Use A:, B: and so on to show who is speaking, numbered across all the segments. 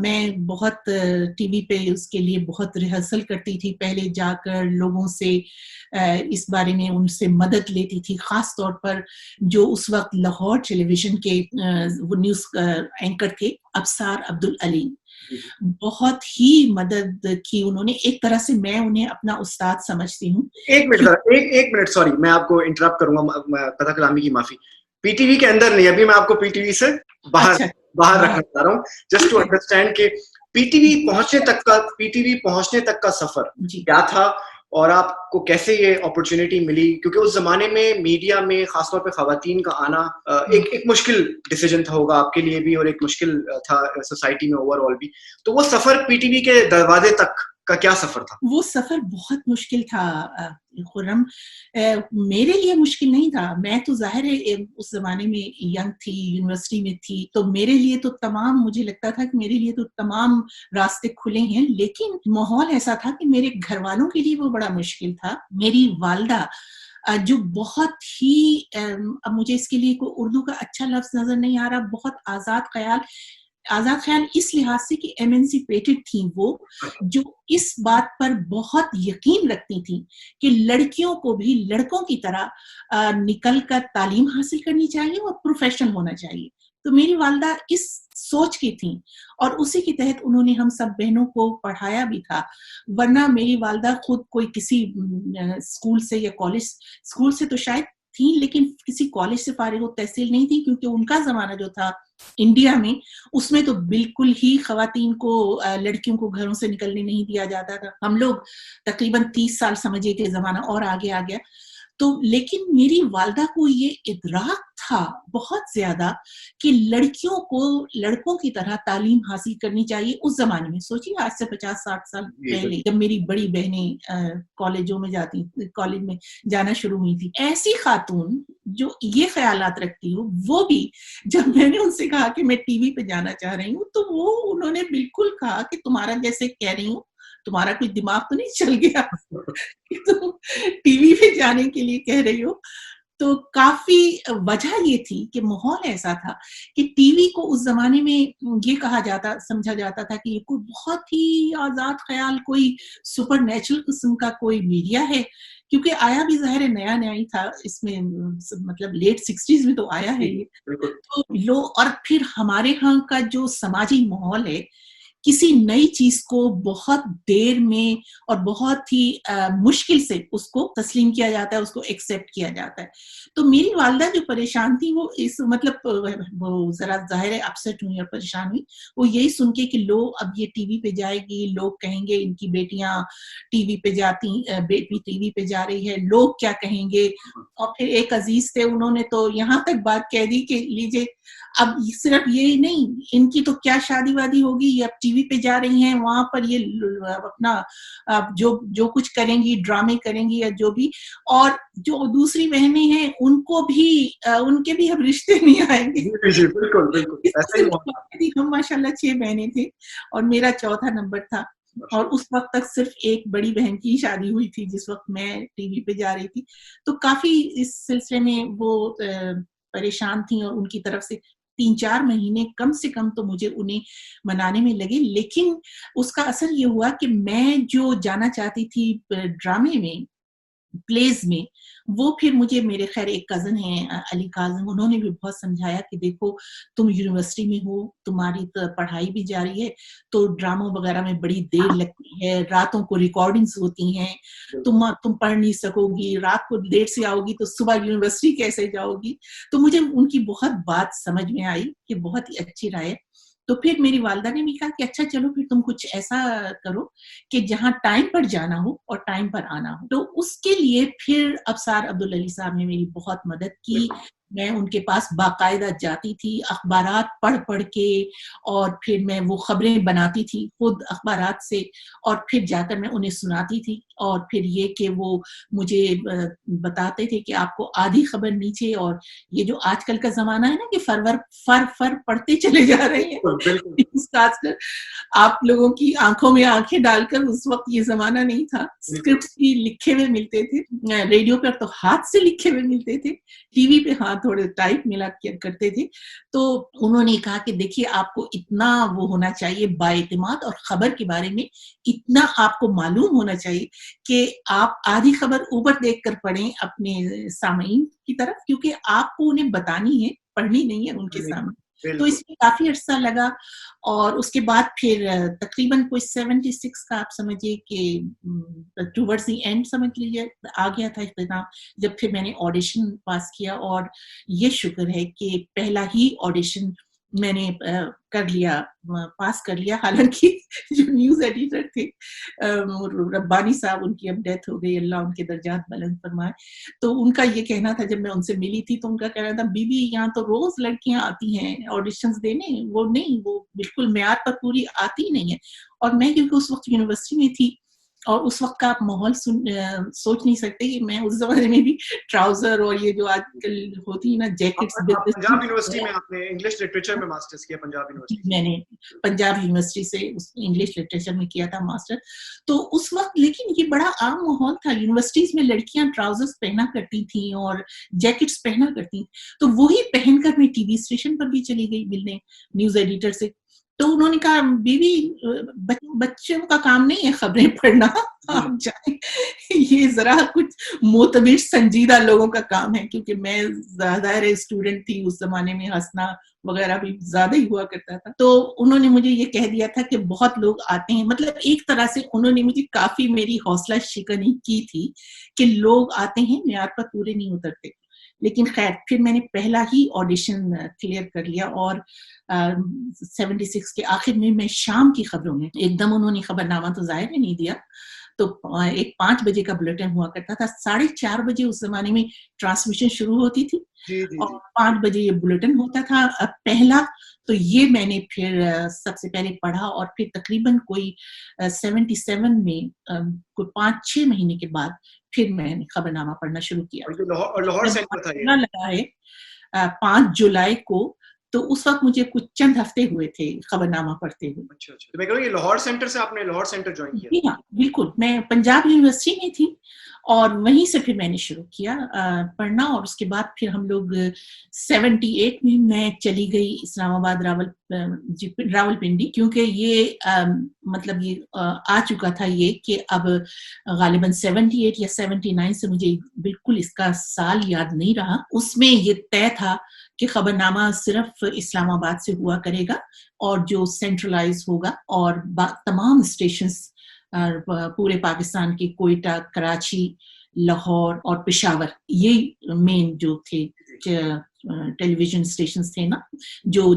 A: میں بہت T V پہ اس کے لیے بہت ریہرسل کرتی تھی، پہلے جا کر لوگوں سے اس بارے میں ان سے مدد لیتی تھی، خاص طور پر جو اس وقت لاہور ٹیلی ویژن کے وہ نیوز اینکر تھے ابصار عبدالعلی، بہت ہی مدد کی انہوں نے. ایک طرح سے میں انہیں اپنا استاد سمجھتی ہوں.
B: ایک منٹ سوری میں آپ کو انٹرپٹ کروں گا، قطع کلامی کی معافی. پی ٹی وی کے اندر نہیں، ابھی میں آپ کو پی ٹی وی سے باہر رکھنا چاہ رہا ہوں، جسٹ ٹو انڈرسٹینڈ کہ پی ٹی وی پہنچنے تک کا سفر کیا تھا اور آپ کو کیسے یہ اپرچونٹی ملی، کیونکہ اس زمانے میں میڈیا میں خاص طور پہ خواتین کا آنا ایک مشکل ڈیسیجن تھا ہوگا آپ کے لیے بھی، اور ایک مشکل تھا سوسائٹی میں اوور آل بھی. تو وہ سفر پی ٹی وی کے دروازے تک کا کیا سفر تھا؟
A: وہ سفر بہت مشکل تھا خرم، میرے لیے مشکل نہیں تھا، میں تو ظاہر ہے اس زمانے میں ینگ تھی، یونیورسٹی میں تھی، تو میرے لیے تو تمام، مجھے لگتا تھا کہ میرے لیے تو تمام راستے کھلے ہیں. لیکن ماحول ایسا تھا کہ میرے گھر والوں کے لیے وہ بڑا مشکل تھا. میری والدہ جو بہت ہی، اب مجھے اس کے لیے کوئی اردو کا اچھا لفظ نظر نہیں آ رہا، بہت آزاد خیال اس لحاظ سے کہ ایمنسیپیٹڈ تھیں، وہ جو اس بات پر بہت یقین رکھتی تھیں کہ لڑکیوں کو بھی لڑکوں کی طرح نکل کر تعلیم حاصل کرنی چاہیے اور پروفیشنل ہونا چاہیے. تو میری والدہ اس سوچ کی تھیں اور اسی کے تحت انہوں نے ہم سب بہنوں کو پڑھایا بھی تھا. ورنہ میری والدہ خود کوئی کسی اسکول سے یا کالج، اسکول سے تو شاید تھیں لیکن کسی کالج سے فارغ و تحصیل نہیں تھی، کیونکہ ان کا زمانہ جو تھا انڈیا میں، اس میں تو بالکل ہی خواتین کو، لڑکیوں کو گھروں سے نکلنے نہیں دیا جاتا تھا. ہم لوگ تقریباً 30 سال سمجھے کہ زمانہ اور آگے آ گیا. تو لیکن میری والدہ کو یہ ادراک تھا بہت زیادہ کہ لڑکیوں کو لڑکوں کی طرح تعلیم حاصل کرنی چاہیے. اس زمانے میں سوچیے، آج سے 50-60 سال پہلے، جب میری بڑی بہنیں کالجوں میں کالج میں جانا شروع ہوئی تھی، ایسی خاتون جو یہ خیالات رکھتی ہو، وہ بھی جب میں نے ان سے کہا کہ میں ٹی وی پہ جانا چاہ رہی ہوں، تو انہوں نے بالکل کہا کہ تمہارا جیسے کہہ رہی ہوں، تمہارا کوئی دماغ تو نہیں چل گیا کہ تم ٹی وی پہ جانے کے لیے کہہ رہی ہو. تو کافی وجہ یہ تھی کہ ماحول ایسا تھا کہ ٹی وی کو اس زمانے میں یہ سمجھا جاتا تھا کہ یہ کوئی بہت ہی آزاد خیال، کوئی سپر نیچرل قسم کا کوئی میڈیا ہے، کیونکہ آیا بھی ظاہر نیا ہی تھا، اس میں مطلب لیٹ 60s میں تو آیا ہے یہ. تو اور پھر ہمارے ہاں کا جو سماجی ماحول ہے، کسی نئی چیز کو بہت دیر میں اور بہت ہی مشکل سے اس کو تسلیم کیا جاتا ہے، اس کو ایکسیپٹ کیا جاتا ہے. تو میری والدہ جو پریشان تھی، وہ اس مطلب وہ ذرا ظاہر ہے اپسٹ ہوئی اور پریشان ہوئی، وہ یہی سن کے کہ لو اب یہ ٹی وی پہ جائے گی، لوگ کہیں گے ان کی بیٹیاں ٹی وی پہ جاتی، بیٹی ٹی وی پہ جا رہی ہے، لوگ کیا کہیں گے. اور پھر ایک عزیز تھے، انہوں نے تو یہاں تک بات کہہ دی کہ لیجیے اب صرف یہ نہیں، ان کی تو کیا شادی وادی ہوگی، یہ اب ٹی وی پہ جا رہی ہیں، وہاں پر یہ اپنا جو کچھ کریں گی، ڈرامے کریں گی یا جو بھی، اور جو دوسری بہنیں ہیں ان کو بھی ان کے بھی اب رشتے نہیں آئیں گے. بالکل. ہم ماشاء اللہ 6 بہنیں تھے اور میرا چوتھا نمبر تھا، اور اس وقت تک صرف ایک بڑی بہن کی شادی ہوئی تھی جس وقت میں ٹی وی پہ جا رہی تھی. تو کافی اس سلسلے میں وہ پریشان تھیں، اور ان کی طرف سے 3-4 مہینے کم سے کم تو مجھے انہیں منانے میں لگے. لیکن اس کا اثر یہ ہوا کہ میں جو جانا چاہتی تھی ڈرامے میں، پلیز میں، وہ پھر مجھے، میرے خیر ایک کزن ہیں علی کاظم، انہوں نے بھی بہت سمجھایا کہ دیکھو تم یونیورسٹی میں ہو، تمہاری پڑھائی بھی جاری ہے، تو ڈراموں وغیرہ میں بڑی دیر لگتی ہے، راتوں کو ریکارڈنگز ہوتی ہیں، تم پڑھ نہیں سکو گی، رات کو دیر سے آؤ گی تو صبح یونیورسٹی کیسے جاؤ گی. تو مجھے ان کی بہت بات سمجھ میں آئی کہ بہت ہی اچھی رائے. تو پھر میری والدہ نے بھی کہا کہ اچھا چلو پھر تم کچھ ایسا کرو کہ جہاں ٹائم پر جانا ہو اور ٹائم پر آنا ہو. تو اس کے لیے پھر ابصار عبدالعلی صاحب نے میری بہت مدد کی. میں ان کے پاس باقاعدہ جاتی تھی، اخبارات پڑھ کے، اور پھر میں وہ خبریں بناتی تھی خود اخبارات سے، اور پھر جا کر میں انہیں سناتی تھی. اور پھر یہ کہ وہ مجھے بتاتے تھے کہ آپ کو آدھی خبر نیچے، اور یہ جو آج کل کا زمانہ ہے نا کہ فر پڑھتے چلے جا رہے ہیں، آپ لوگوں کی آنکھوں میں آنکھیں ڈال کر، اس وقت یہ زمانہ نہیں تھا، اسکرپٹس بھی لکھے ہوئے ملتے تھے، ریڈیو پر تو ہاتھ سے لکھے ہوئے ملتے تھے، ٹی وی پہ ہاں تھوڑے ٹائپ ملا کرتے تھے. تو انہوں نے کہا کہ دیکھیے آپ کو اتنا وہ ہونا چاہیے بااعتماد اور خبر کے بارے میں اتنا آپ کو معلوم ہونا چاہیے کہ آپ آدھی خبر اوپر دیکھ کر پڑھیں اپنے سامعین کی طرف, کیونکہ آپ کو انہیں بتانی ہے, پڑھنی نہیں ہے ان کے سامنے. تو اس میں کافی عرصہ لگا, اور اس کے بعد پھر تقریباً کوئی 76 کا آپ سمجھیے کہ ٹوورڈز دی اینڈ سمجھ لیجیے آ گیا تھا اختتام, جب پھر میں نے آڈیشن پاس کیا. اور یہ شکر ہے کہ پہلا ہی آڈیشن میں نے کر لیا, پاس کر لیا. حالانکہ جو نیوز ایڈیٹر تھے ربانی صاحب, ان کی اب ڈیتھ ہو گئی, اللہ ان کے درجات بلند فرمائے, تو ان کا یہ کہنا تھا جب میں ان سے ملی تھی تو ان کا کہنا تھا بی بی یہاں تو روز لڑکیاں آتی ہیں آڈیشنز دینے, وہ نہیں, وہ بالکل معیار پر پوری آتی نہیں ہے. اور میں کیونکہ اس وقت یونیورسٹی میں تھی, اور اس وقت کا آپ ماحول سوچ نہیں سکتے کہ میں اس زمانے میں بھی ٹراؤزر اور یہ جو آج کل ہوتی ہے نا جیکٹس.
B: پنجاب یونیورسٹی میں آپ نے انگلش لٹریچر میں ماسٹرز کیا؟ پنجاب یونیورسٹی
A: میں نے پنجاب یونیورسٹی سے انگلش لٹریچر میں کیا تھا ماسٹر. تو اس وقت لیکن یہ بڑا عام ماحول تھا, یونیورسٹیز میں لڑکیاں ٹراؤزرز پہنا کرتی تھیں اور جیکٹس پہنا کرتی, تو وہی پہن کر میں ٹی وی اسٹیشن پر بھی چلی گئی ملنے نیوز ایڈیٹر سے. تو انہوں نے کہا بیوی بچوں کا کام نہیں ہے خبریں پڑھنا, آپ جائیں, یہ ذرا کچھ معتبر سنجیدہ لوگوں کا کام ہے. کیونکہ میں ظاہر اسٹوڈنٹ تھی اس زمانے میں, ہنسنا وغیرہ بھی زیادہ ہی ہوا کرتا تھا. تو انہوں نے مجھے یہ کہہ دیا تھا کہ بہت لوگ آتے ہیں, مطلب ایک طرح سے انہوں نے مجھے کافی میری حوصلہ شکنی کی تھی کہ لوگ آتے ہیں معیار پر پورے نہیں اترتے. لیکن خیر پھر میں نے پہلا ہی آڈیشن کلیئر کر لیا, اور 76 کے آخر میں شام کی خبروں میں ایک دم انہوں نے خبر نامہ تو ظاہر ہی نہیں دیا. تو ایک 5 بجے کا بلیٹن ہوا کرتا تھا, 4:30 بجے اس زمانے میں ٹرانسمیشن شروع ہوتی تھی, اور 5 بجے یہ بلیٹن ہوتا تھا پہلا. تو یہ میں نے پھر سب سے پہلے پڑھا, اور پھر تقریباً کوئی 77 میں کوئی 5-6 مہینے کے بعد پھر میں نے خبر نامہ پڑھنا شروع کیا.
B: لاہور سینٹر تھا یہ
A: لگا ہے 5 جولائی کو, تو اس وقت مجھے کچھ چند ہفتے ہوئے تھے خبر نامہ پڑھتے ہوئے.
B: اچھا, تو میں کہہ رہا ہوں یہ لاہور سینٹر سے آپ نے لاہور سینٹر جوائن کیا؟
A: جی ہاں بالکل, میں پنجاب یونیورسٹی میں تھی اور وہیں سے پھر میں نے شروع کیا پڑھنا. اور اس کے بعد پھر ہم لوگ 78 میں میں چلی گئی اسلام آباد راول پنڈی, کیونکہ یہ مطلب یہ آ چکا تھا یہ کہ اب غالباً 78 یا 79 سے مجھے بالکل اس کا سال یاد نہیں رہا, اس میں یہ طے تھا کہ خبر نامہ صرف اسلام آباد سے ہوا کرے گا, اور جو سینٹرلائز ہوگا, اور تمام اسٹیشنز پورے پاکستان کے کوئٹہ, کراچی, لاہور اور پشاور, یہ مین جو تھے ٹیلی ویژن اسٹیشنز تھے نا, جو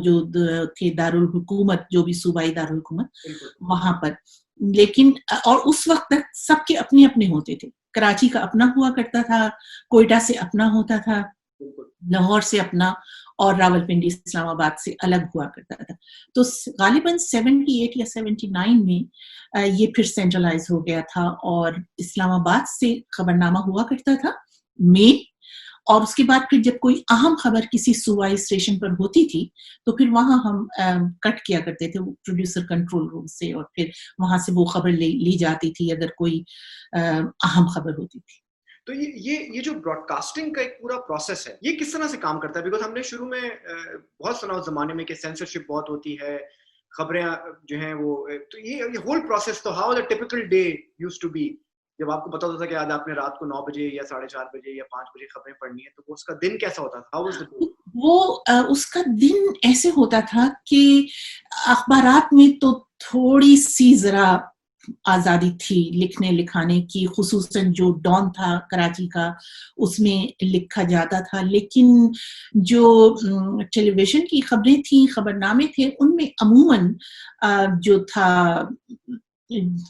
A: تھے دارالحکومت, جو بھی صوبائی دارالحکومت وہاں پر. لیکن اور اس وقت تک سب کے اپنے اپنے ہوتے تھے, کراچی کا اپنا ہوا کرتا تھا, کوئٹہ سے اپنا ہوتا تھا, لاہور سے اپنا, اور راول پنڈی اسلام آباد سے الگ ہوا کرتا تھا. تو غالباً 78 یا 79 میں یہ پھر سینٹرلائز ہو گیا تھا, اور اسلام آباد سے خبر نامہ ہوا کرتا تھا مین. اور اس کے بعد پھر جب کوئی اہم خبر کسی صوبائی اسٹیشن پر ہوتی تھی تو پھر وہاں ہم کٹ کیا کرتے تھے پروڈیوسر کنٹرول روم سے, اور پھر وہاں سے وہ خبر لی جاتی تھی اگر کوئی اہم خبر ہوتی تھی.
B: تو یہ جو براڈ کاسٹنگ کا ایک پورا پروسیس ہے, یہ کس طرح سے کام کرتا ہے؟ بیکاز ہم نے شروع میں بہت سنا اس زمانے میں کہ سینسرشپ بہت ہوتی ہے, خبریں جو ہیں وہ, تو یہ ہول پروسیس, تو how the typical day used to be, جب آپ کو پتا ہوتا تھا کہ آج آپ نے رات کو 9 بجے یا 4:30 بجے یا 5 بجے خبریں پڑھنی ہے, تو اس کا دن کیسا ہوتا تھا؟
A: وہ اس کا دن ایسے ہوتا تھا کہ اخبارات میں تو تھوڑی سی ذرا آزادی تھی لکھنے لکھانے کی, خصوصاً جو ڈان تھا کراچی کا اس میں لکھا جاتا تھا, لیکن جو ٹیلی ویژن کی خبریں تھیں, خبر نامے تھے, ان میں عموماً جو تھا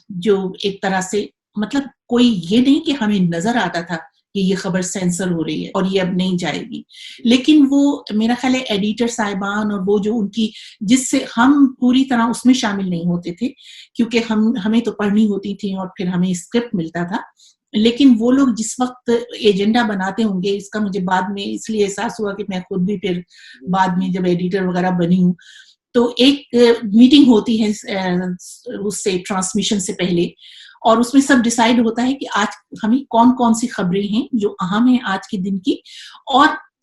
A: جو ایک طرح سے مطلب کوئی یہ نہیں کہ ہمیں نظر آتا تھا کہ یہ خبر سینسر ہو رہی ہے اور یہ اب نہیں جائے گی, لیکن وہ میرا خیال ہے ایڈیٹر صاحبان اور وہ جو ان کی, جس سے ہم پوری طرح اس میں شامل نہیں ہوتے تھے کیونکہ ہمیں تو پڑھنی ہوتی تھی اور پھر ہمیں اسکرپٹ ملتا تھا, لیکن وہ لوگ جس وقت ایجنڈا بناتے ہوں گے, اس کا مجھے بعد میں اس لیے احساس ہوا کہ میں خود بھی پھر بعد میں جب ایڈیٹر وغیرہ بنی ہوں تو ایک میٹنگ ہوتی ہے اس سے ٹرانسمیشن سے پہلے, اور اس میں سب ڈیسائیڈ ہوتا ہے کہ آج ہمیں کون کون سی خبریں ہیں جو اہم ہیں آج کے دن کی, اور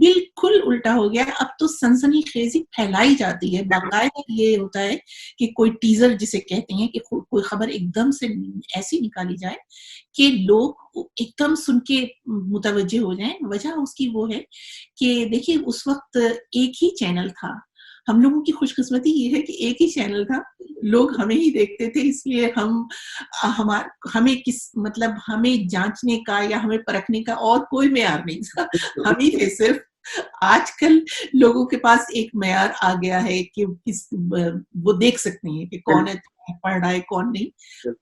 A: بالکل الٹا ہو گیا. اب تو سنسنی خیزی پھیلائی جاتی ہے, باقاعدہ یہ ہوتا ہے کہ کوئی ٹیزر جسے کہتے ہیں کہ کوئی خبر ایک دم سے ایسی نکالی جائے کہ لوگ ایک دم سن کے متوجہ ہو جائیں. وجہ اس کی وہ ہے کہ دیکھیے اس وقت ایک ہی چینل تھا. ہم لوگوں کی خوش قسمتی یہ ہے کہ ایک ہی چینل تھا, لوگ ہمیں ہی دیکھتے تھے, اس لیے ہمیں مطلب ہمیں جانچنے کا یا ہمیں پرکھنے کا اور کوئی معیار نہیں تھا, ہم ہی تھے صرف. آج کل لوگوں کے پاس ایک معیار آ گیا ہے کہ وہ دیکھ سکتے ہیں کہ کون ہے پڑھ رہا ہے کون نہیں.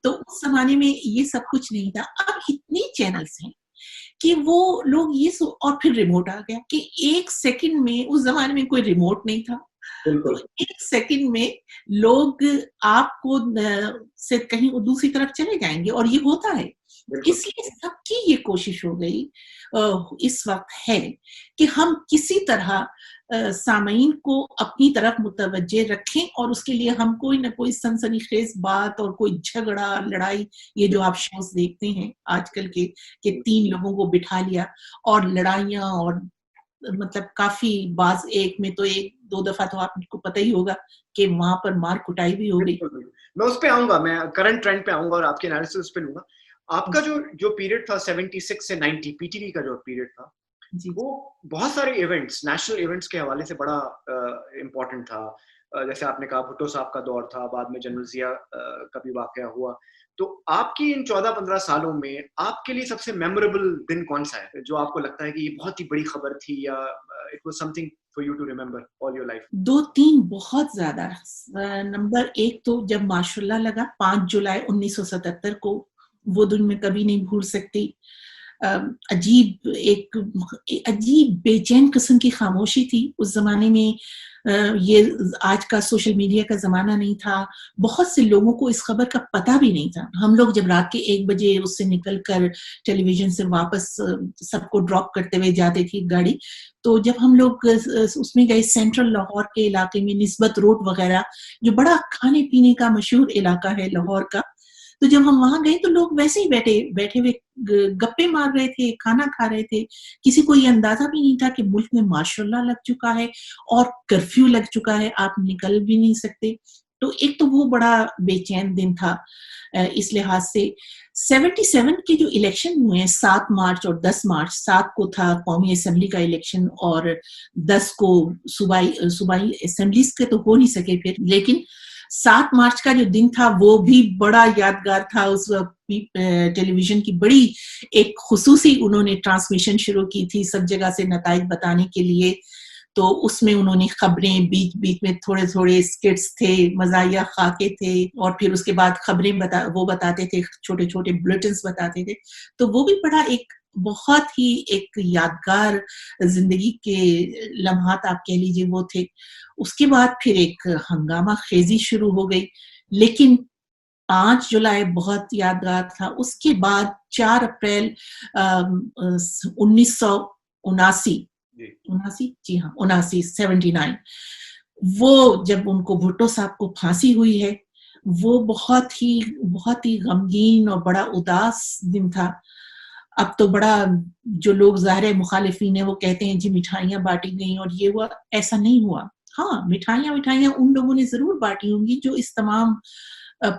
A: تو اس زمانے میں یہ سب کچھ نہیں تھا. اب اتنی چینلز ہیں کہ وہ لوگ یہ اور پھر ریموٹ آ گیا کہ ایک سیکنڈ میں, اس زمانے میں کوئی ریموٹ نہیں تھا, تو ایک سیکنڈ میں لوگ آپ کو سے کہیں دوسری طرف چلے جائیں گے, اور یہ ہوتا ہے. اس لیے سب کی یہ کوشش ہو گئی اس وقت ہے کہ ہم کسی طرح سامعین کو اپنی طرف متوجہ رکھیں, اور اس کے لیے ہم کوئی نہ کوئی سنسنی خیز بات اور کوئی جھگڑا لڑائی, یہ جو آپ شوز دیکھتے ہیں آج کل کے کہ 3 لوگوں کو بٹھا لیا اور لڑائیاں, اور مطلب کافی بعض ایک میں تو 1-2 دفعہ تو آپ کو پتہ ہی ہوگا کہ وہاں پر مار کٹائی بھی ہو گئی.
B: میں اس پہ آؤں گا, میں کرنٹ ٹرینڈ پہ آؤں گا اور آپ کے انالیسس پہ لوں گا. آپ کا جو پیریڈ تھا 76 سے 90 پی ٹی وی کا جو پیریڈ تھا, وہ بہت سارے ایونٹس, نیشنل ایونٹس کے حوالے سے بڑا امپورٹنٹ تھا. جیسے آپ نے کہا بھٹو صاحب کا دور تھا, بعد میں جنرل ضیاء کا بھی واقعہ ہوا. تو آپ کی ان 14-15 سالوں میں آپ کے لیے سب سے میموریبل دن کون سا ہے جو آپ کو لگتا ہے کہ یہ بہت ہی بڑی خبر تھی, یا it was something for you to remember all your life?
A: 2-3 بہت زیادہ. نمبر 1 تو جب ماشاء اللہ لگا 5 جولائی 1977 کو, وہ دن میں کبھی نہیں بھول سکتی. ایک عجیب بے چین قسم کی خاموشی تھی اس زمانے میں. یہ آج کا سوشل میڈیا کا زمانہ نہیں تھا, بہت سے لوگوں کو اس خبر کا پتہ بھی نہیں تھا. ہم لوگ جب رات کے 1 بجے اس سے نکل کر ٹیلی ویژن سے واپس سب کو ڈراپ کرتے ہوئے جاتے تھی گاڑی, تو جب ہم لوگ اس میں گئے سینٹرل لاہور کے علاقے میں, نسبت روڈ وغیرہ جو بڑا کھانے پینے کا مشہور علاقہ ہے لاہور کا, تو جب ہم وہاں گئے تو لوگ ویسے ہی بیٹھے ہوئے گپے مار رہے تھے, کھانا کھا رہے تھے. کسی کو یہ اندازہ بھی نہیں تھا کہ ملک میں ماشاء اللہ لگ چکا ہے اور کرفیو لگ چکا ہے, آپ نکل بھی نہیں سکتے. تو ایک تو وہ بڑا بے چین دن تھا اس لحاظ سے. 77 کے جو الیکشن ہوئے ہیں 7 مارچ اور 10 مارچ, 7 کو تھا قومی اسمبلی کا الیکشن اور 10 کو صوبائی اسمبلیز کے تو ہو نہیں سکے پھر, لیکن 7 مارچ کا جو دن تھا وہ بھی بڑا یادگار تھا. اس وقت ٹیلی ویژن کی بڑی ایک خصوصی انہوں نے ٹرانسمیشن شروع کی تھی سب جگہ سے نتائج بتانے کے لیے. تو اس میں انہوں نے خبریں, بیچ میں تھوڑے اسکٹس تھے, مزاحیہ خاکے تھے, اور پھر اس کے بعد خبریں وہ بتاتے تھے, چھوٹے بلیٹنز بتاتے تھے. تو وہ بھی بڑا ایک بہت ہی ایک یادگار زندگی کے لمحات آپ کہہ لیجیے وہ تھے. اس کے بعد پھر ایک ہنگامہ خیزی شروع ہو گئی, لیکن 5 جولائی بہت یادگار تھا. اس کے بعد 4 اپریل 79 وہ جب ان کو بھٹو صاحب کو پھانسی ہوئی ہے, وہ بہت ہی غمگین اور بڑا اداس دن تھا. اب تو بڑا جو لوگ ظاہر مخالفین ہیں وہ کہتے ہیں جی مٹھائیاں بانٹی گئیں اور یہ ہوا, ایسا نہیں ہوا. ہاں مٹھائیاں ان لوگوں نے ضرور بانٹی ہوں گی جو اس تمام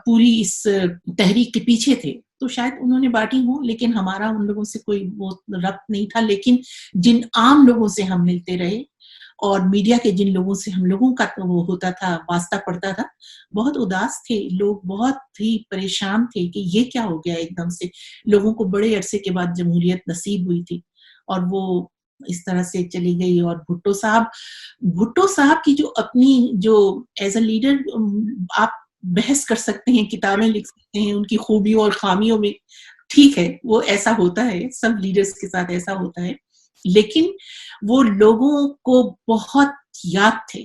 A: پوری اس تحریک کے پیچھے تھے, تو شاید انہوں نے بانٹی ہوں, لیکن ہمارا ان لوگوں سے کوئی وہ ربط نہیں تھا. لیکن جن عام لوگوں سے ہم ملتے رہے اور میڈیا کے جن لوگوں سے ہم لوگوں کا وہ ہوتا تھا, واسطہ پڑتا تھا, بہت اداس تھے لوگ, بہت ہی پریشان تھے کہ یہ کیا ہو گیا ایک دم سے. لوگوں کو بڑے عرصے کے بعد جمہوریت نصیب ہوئی تھی اور وہ اس طرح سے چلی گئی. اور بھٹو صاحب کی جو اپنی جو ایز اے لیڈر آپ بحث کر سکتے ہیں, کتابیں لکھ سکتے ہیں ان کی خوبیوں اور خامیوں میں, ٹھیک ہے وہ ایسا ہوتا ہے, سب لیڈرز کے ساتھ ایسا ہوتا ہے, لیکن وہ لوگوں کو بہت یاد تھے.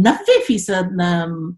A: 90%,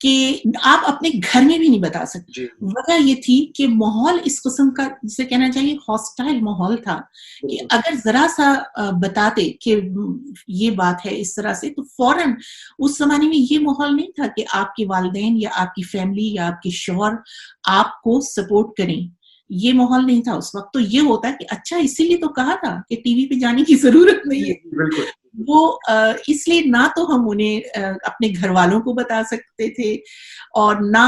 A: کہ آپ اپنے گھر میں بھی نہیں بتا سکتے. وجہ یہ تھی کہ ماحول اس قسم کا جسے کہنا چاہیے ہاسٹائل ماحول تھا کہ اگر ذرا سا بتاتے کہ یہ بات ہے اس طرح سے تو فوراً اس زمانے میں یہ ماحول نہیں تھا کہ آپ کے والدین یا آپ کی فیملی یا آپ کے شوہر آپ کو سپورٹ کریں. یہ ماحول نہیں تھا اس وقت. تو یہ ہوتا کہ اچھا اسی لیے تو کہا تھا کہ ٹی وی پہ جانے کی ضرورت نہیں ہے. وہ اس لیے نہ تو ہم انہیں اپنے گھر والوں کو بتا سکتے تھے اور نہ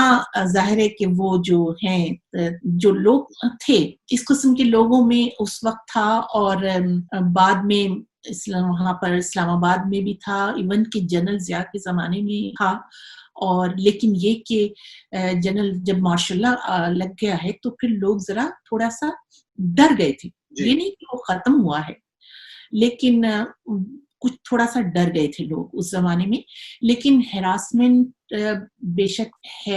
A: ظاہر ہے کہ وہ جو ہیں جو لوگ تھے اس قسم کے لوگوں میں اس وقت تھا. اور بعد میں وہاں پر اسلام آباد میں بھی تھا, ایون کہ جنرل ضیاء کے زمانے میں تھا. اور لیکن یہ کہ جنرل جب ماشاء اللہ لگ گیا ہے تو پھر لوگ ذرا تھوڑا سا ڈر گئے تھے. یہ نہیں کہ وہ ختم ہوا ہے لیکن کچھ تھوڑا سا ڈر گئے تھے لوگ اس زمانے میں. لیکن ہراسمنٹ بے شک ہے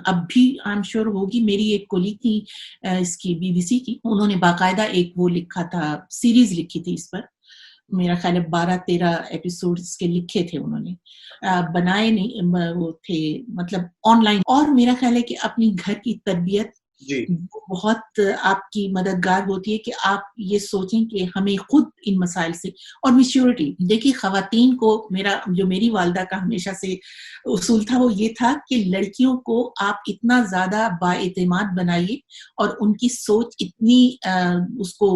A: اب بھی آئی ایم شیور ہوگی. میری ایک کولیگ تھی اس کی بی بی سی کی, انہوں نے باقاعدہ ایک وہ لکھا تھا, سیریز لکھی تھی اس پر. میرا خیال ہے 12-13 ایپیسوڈز کے لکھے تھے انہوں نے, بنائے نہیں وہ تھے مطلب آن لائن. اور میرا خیال ہے کہ اپنی گھر کی تربیت بہت آپ کی مددگار ہوتی ہے کہ آپ یہ سوچیں کہ ہمیں خود ان مسائل سے, اور میچیورٹی. دیکھیے خواتین کو میری والدہ کا ہمیشہ سے اصول تھا وہ یہ تھا کہ لڑکیوں کو آپ اتنا زیادہ بااعتماد بنائیے اور ان کی سوچ اتنی اس کو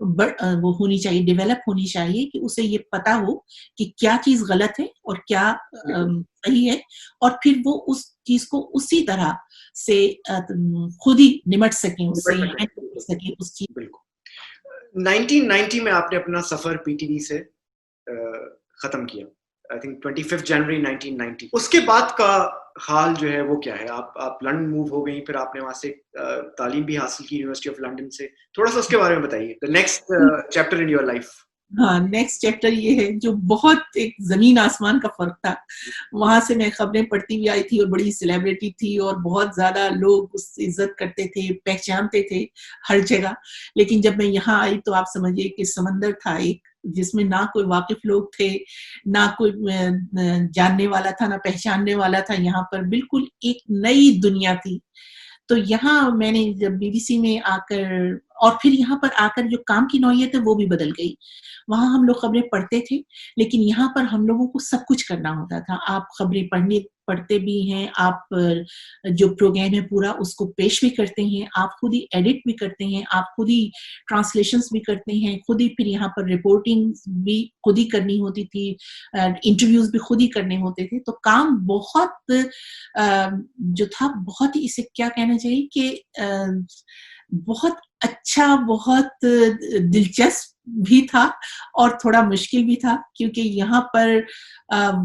A: وہ ہونی چاہیے, ڈیولپ ہونی چاہیے کہ اسے یہ پتا ہو کہ کیا چیز غلط ہے اور کیا صحیح ہے, اور پھر وہ اس چیز کو اسی طرح سے خود ہی نمٹ سکیں اس سے سکیں اس چیز.
B: بالکل 1990 میں آپ نے اپنا سفر پی ٹی وی سے ختم کیا, آئی تھنک 25 جنوری 1990. اس کے بعد کا حال جو ہے وہ کیا ہے؟ آپ لنڈن موو ہو گئی, پھر آپ نے وہاں سے تعلیم بھی حاصل کی یونیورسٹی آف لنڈن سے. تھوڑا سا اس کے بارے میں بتائیے, the next chapter in your life.
A: ہاں, نیکسٹ چیپٹر یہ ہے جو بہت ایک زمین آسمان کا فرق تھا. وہاں سے میں خبریں پڑھتی ہوئی آئی تھی اور بڑی سیلیبریٹی تھی اور بہت زیادہ لوگ اس سے عزت کرتے تھے, پہچانتے تھے ہر جگہ. لیکن جب میں یہاں آئی تو آپ سمجھیے کہ سمندر تھا ایک جس میں نہ کوئی واقف لوگ تھے, نہ کوئی جاننے والا تھا, نہ پہچاننے والا تھا. یہاں پر بالکل ایک نئی دنیا تھی. تو یہاں میں نے جب بی بی سی میں آ کر, اور پھر یہاں پر آ کر جو کام کی نوعیت ہے وہ بھی بدل گئی. وہاں ہم لوگ خبریں پڑھتے تھے لیکن یہاں پر ہم لوگوں کو سب کچھ کرنا ہوتا تھا. آپ خبریں پڑھتے بھی ہیں, آپ جو پروگرام ہے پورا اس کو پیش بھی کرتے ہیں, آپ خود ہی ایڈٹ بھی کرتے ہیں, آپ خود ہی ٹرانسلیشنز بھی کرتے ہیں, خود ہی پھر یہاں پر رپورٹنگ بھی خود ہی کرنی ہوتی تھی, انٹرویوز بھی خود ہی کرنے ہوتے تھے. تو کام بہت جو تھا بہت ہی, اسے کیا کہنا چاہیے کہ بہت اچھا, بہت دلچسپ بھی تھا اور تھوڑا مشکل بھی تھا, کیونکہ یہاں پر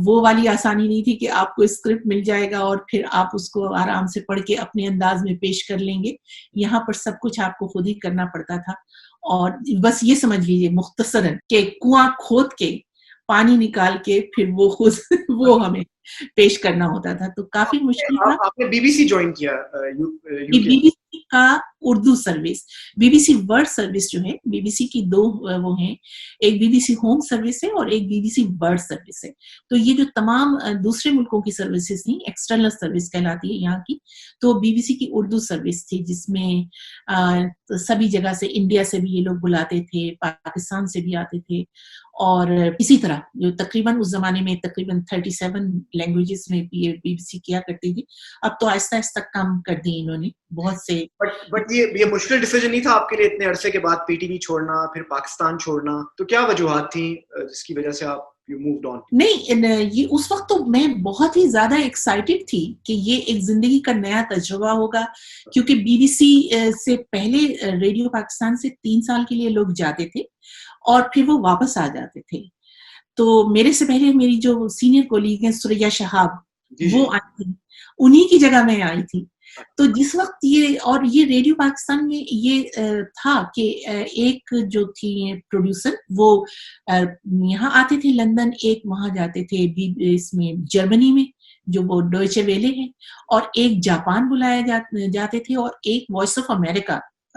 A: وہ والی آسانی نہیں تھی کہ آپ کو اسکرپٹ مل جائے گا اور پھر آپ اس کو آرام سے پڑھ کے اپنے انداز میں پیش کر لیں گے. یہاں پر سب کچھ آپ کو خود ہی کرنا پڑتا تھا. اور بس یہ سمجھ لیجیے مختصراً کہ کنواں کھود کے پانی نکال کے پھر وہ خود وہ ہمیں پیش کرنا ہوتا تھا. تو کافی مشکل تھا.
B: آپ نے بی بی سی جوائن کیا,
A: بی بی سی کا Urdu service, B B C world service جو ہے, بی بی سی کی دو وہ ہیں, ایک B B C home service ہے اور ایک B B C world service ہے. تو یہ جو تمام دوسرے ملکوں کی سروسز تھیں ایکسٹرنل سروس کہلاتی ہے یہاں کی, تو بی بی سی کی اردو سروس تھی جس میں سبھی جگہ سے, انڈیا سے بھی یہ لوگ بلاتے تھے, پاکستان سے بھی آتے تھے, اور اسی طرح جو تقریباً اس زمانے میں تقریباً 37 لینگویجز میں بی بی سی کیا کرتی تھی. اب تو آہستہ آہستہ کم کر دی انہوں نے بہت سے.
B: بٹ یہ مشکل ڈیسیجن نہیں تھا آپ کے لیے اتنے عرصے کے بعد پی ٹی وی چھوڑنا, پھر پاکستان چھوڑنا؟ تو کیا وجوہات تھیں جس کی وجہ سے آپ you moved on؟
A: نہیں, یہ اس وقت تو میں بہت ہی زیادہ ایکسائٹیڈ تھی کہ یہ ایک زندگی کا نیا تجربہ ہوگا, کیونکہ بی بی سی سے پہلے ریڈیو پاکستان سے 3 سال کے لیے لوگ جاتے تھے اور پھر وہ واپس آ جاتے تھے. تو میرے سے پہلے میری جو سینئر کولیگ ہیں سوریا شہاب, وہ آئی تھی, انہی کی جگہ میں آئی تھی. تو جس وقت یہ ریڈیو پاکستان میں یہ تھا کہ ایک جو تھی پروڈیوسر وہ یہاں آتے تھے لندن, ایک وہاں جاتے تھے اس میں جرمنی میں جو وہ ڈوئچے ویلے ہیں, اور ایک جاپان بلائے جاتے تھے, اور ایک وائس آف امریکہ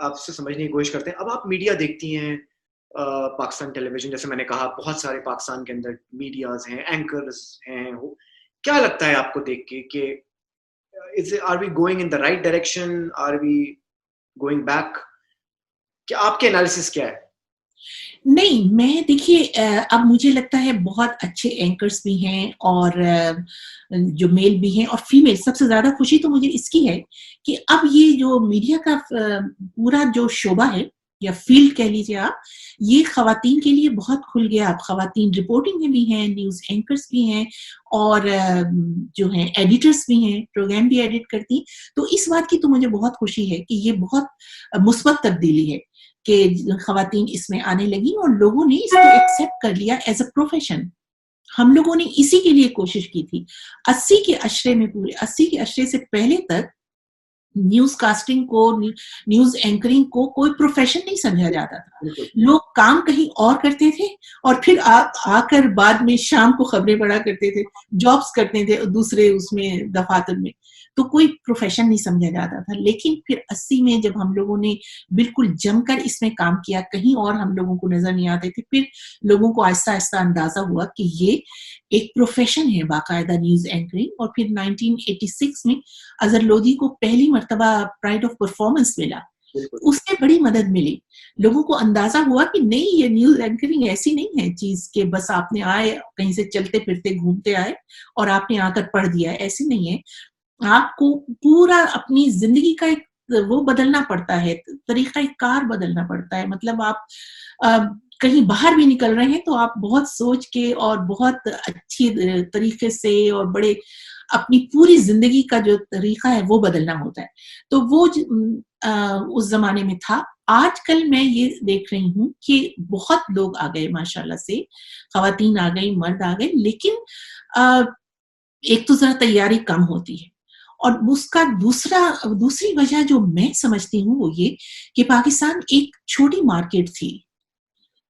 B: آپ سے سمجھنے کی کوشش کرتے ہیں. اب آپ میڈیا دیکھتی ہیں, پاکستان ٹیلی ویژن, جیسے میں نے کہا بہت سارے پاکستان کے اندر میڈیاز ہیں, اینکرز ہیں, کیا لگتا ہے آپ کو دیکھ کے کہ are we going in the right direction, are we going back, کہ آپ کے انالیسس کیا ہے؟
A: نہیں, میں دیکھیے اب مجھے لگتا ہے بہت اچھے اینکرز بھی ہیں اور جو میل بھی ہیں اور فیمیل. سب سے زیادہ خوشی تو مجھے اس کی ہے کہ اب یہ جو میڈیا کا پورا جو شعبہ ہے یا فیلڈ کہہ لیجیے آپ, یہ خواتین کے لیے بہت کھل گیا. اب خواتین رپورٹنگ میں بھی ہیں, نیوز اینکرز بھی ہیں اور جو ہیں ایڈیٹرز بھی ہیں, پروگرام بھی ایڈٹ کرتی. تو اس بات کی تو مجھے بہت خوشی ہے کہ یہ بہت مثبت تبدیلی ہے کہ خواتین اس میں آنے لگی اور لوگوں نے اس کو ایکسیپٹ کر لیا ایز اے پروفیشن. ہم لوگوں نے اسی کے لیے کوشش کی تھی. 80 کے عشرے میں, پورے 80 کے عشرے سے پہلے تک نیوز کاسٹنگ کو, نیوز اینکرنگ کو کوئی پروفیشن نہیں سمجھا جاتا تھا. لوگ کام کہیں اور کرتے تھے اور پھر آ کر بعد میں شام کو خبریں پڑھا کرتے تھے, جابس کرتے تھے دوسرے اس میں دفاتر میں, تو کوئی پروفیشن نہیں سمجھا جاتا تھا. لیکن پھر 80 میں جب ہم لوگوں نے بالکل جم کر اس میں کام کیا, کہیں اور ہم لوگوں کو نظر نہیں آتے تھے, پھر لوگوں کو آہستہ آہستہ اندازہ ہوا کہ یہ ایک پروفیشن ہے باقاعدہ نیوز اینکرنگ. اور پھر 1986 میں اظہر لودھی کو پہلی مرتبہ پرائڈ آف پرفارمنس ملا, اس سے بڑی مدد ملی. لوگوں کو اندازہ ہوا کہ نہیں, یہ نیوز اینکرنگ ایسی نہیں ہے چیز کہ بس آپ نے آئے کہیں سے چلتے پھرتے گھومتے آئے اور آپ نے آ کر پڑھ دیا, ایسی نہیں ہے. آپ کو پورا اپنی زندگی کا ایک وہ بدلنا پڑتا ہے, طریقہ کار بدلنا پڑتا ہے. مطلب آپ کہیں باہر بھی نکل رہے ہیں تو آپ بہت سوچ کے اور بہت اچھی طریقے سے اور بڑے اپنی پوری زندگی کا جو طریقہ ہے وہ بدلنا ہوتا ہے. تو وہ اس زمانے میں تھا. آج کل میں یہ دیکھ رہی ہوں کہ بہت لوگ آ گئے ماشاءاللہ سے, خواتین آ گئی, مرد آ گئے, لیکن ایک تو ذرا تیاری کم ہوتی ہے. اور اس کا دوسری وجہ جو میں سمجھتی ہوں وہ یہ کہ پاکستان ایک چھوٹی مارکیٹ تھی,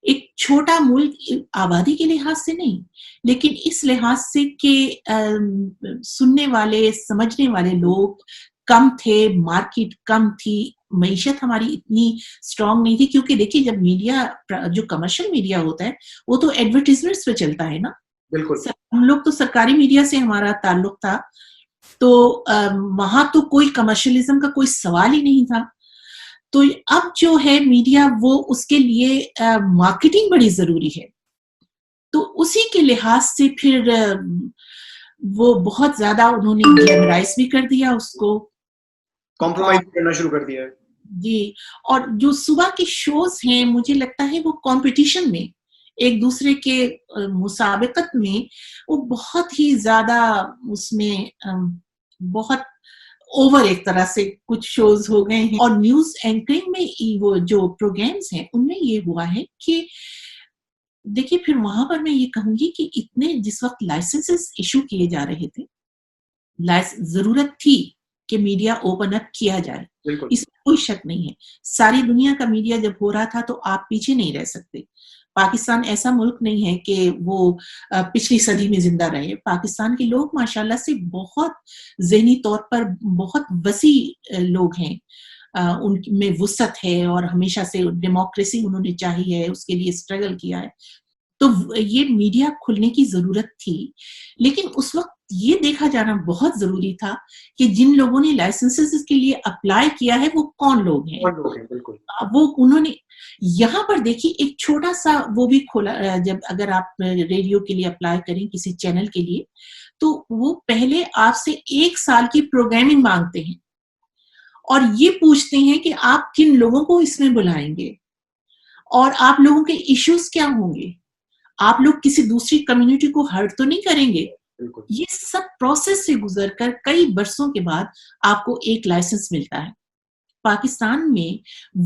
A: ایک چھوٹا ملک آبادی کے لحاظ سے نہیں, لیکن اس لحاظ سے کہ سننے والے سمجھنے والے لوگ کم تھے, مارکیٹ کم تھی, معیشت ہماری اتنی اسٹرانگ نہیں تھی. کیونکہ دیکھیے جب میڈیا, جو کمرشل میڈیا ہوتا ہے وہ تو ایڈورٹیزمنٹس پہ چلتا ہے نا.
B: بالکل,
A: ہم لوگ تو سرکاری میڈیا سے ہمارا تعلق تھا, تو وہاں تو کوئی کمرشلزم کا کوئی سوال ہی نہیں تھا. تو اب جو ہے میڈیا وہ اس کے لیے مارکیٹنگ بڑی ضروری ہے. تو اسی کے لحاظ سے پھر وہ بہت زیادہ انہوں نے گلیمرائز بھی کر دیا اس کو,
B: کمپرومائز کرنا شروع کر دیا ہے.
A: جی. اور جو صبح کے شوز ہیں مجھے لگتا ہے وہ کمپٹیشن میں, ایک دوسرے کے مسابقت میں, وہ بہت ہی زیادہ اس میں بہت اوور ایک طرح سے کچھ شوز ہو گئے ہیں. اور نیوز اینکرنگ میں وہ جو پروگرامز ہیں ان میں یہ ہوا ہے کہ دیکھیے پھر وہاں پر میں یہ کہوں گی کہ اتنے جس وقت لائسنسز ایشو کیے جا رہے تھے, ضرورت تھی کہ میڈیا اوپن اپ کیا جائے, اس میں کوئی شک نہیں ہے. ساری دنیا کا میڈیا جب ہو رہا تھا تو آپ پیچھے نہیں رہ سکتے. پاکستان ایسا ملک نہیں ہے کہ وہ پچھلی صدی میں زندہ رہے. پاکستان کے لوگ ماشاءاللہ سے بہت ذہنی طور پر بہت وسیع لوگ ہیں, ان میں وسعت ہے اور ہمیشہ سے ڈیموکریسی انہوں نے چاہی ہے, اس کے لیے اسٹرگل کیا ہے. تو یہ میڈیا کھلنے کی ضرورت تھی, لیکن اس وقت یہ دیکھا جانا بہت ضروری تھا کہ جن لوگوں نے لائسنسز کے لیے اپلائی کیا ہے وہ کون لوگ ہیں.
B: بالکل,
A: وہ انہوں نے یہاں پر دیکھیے ایک چھوٹا سا وہ بھی کھولا, جب اگر آپ ریڈیو کے لیے اپلائی کریں کسی چینل کے لیے تو وہ پہلے آپ سے 1 سال کی پروگرامنگ مانگتے ہیں اور یہ پوچھتے ہیں کہ آپ کن لوگوں کو اس میں بلائیں گے اور آپ لوگوں کے ایشوز کیا ہوں گے, آپ لوگ کسی دوسری کمیونٹی کو ہرٹ تو نہیں کریں گے. یہ سب پروسیس سے گزر کر کئی برسوں کے بعد آپ کو ایک لائسنس ملتا ہے. پاکستان میں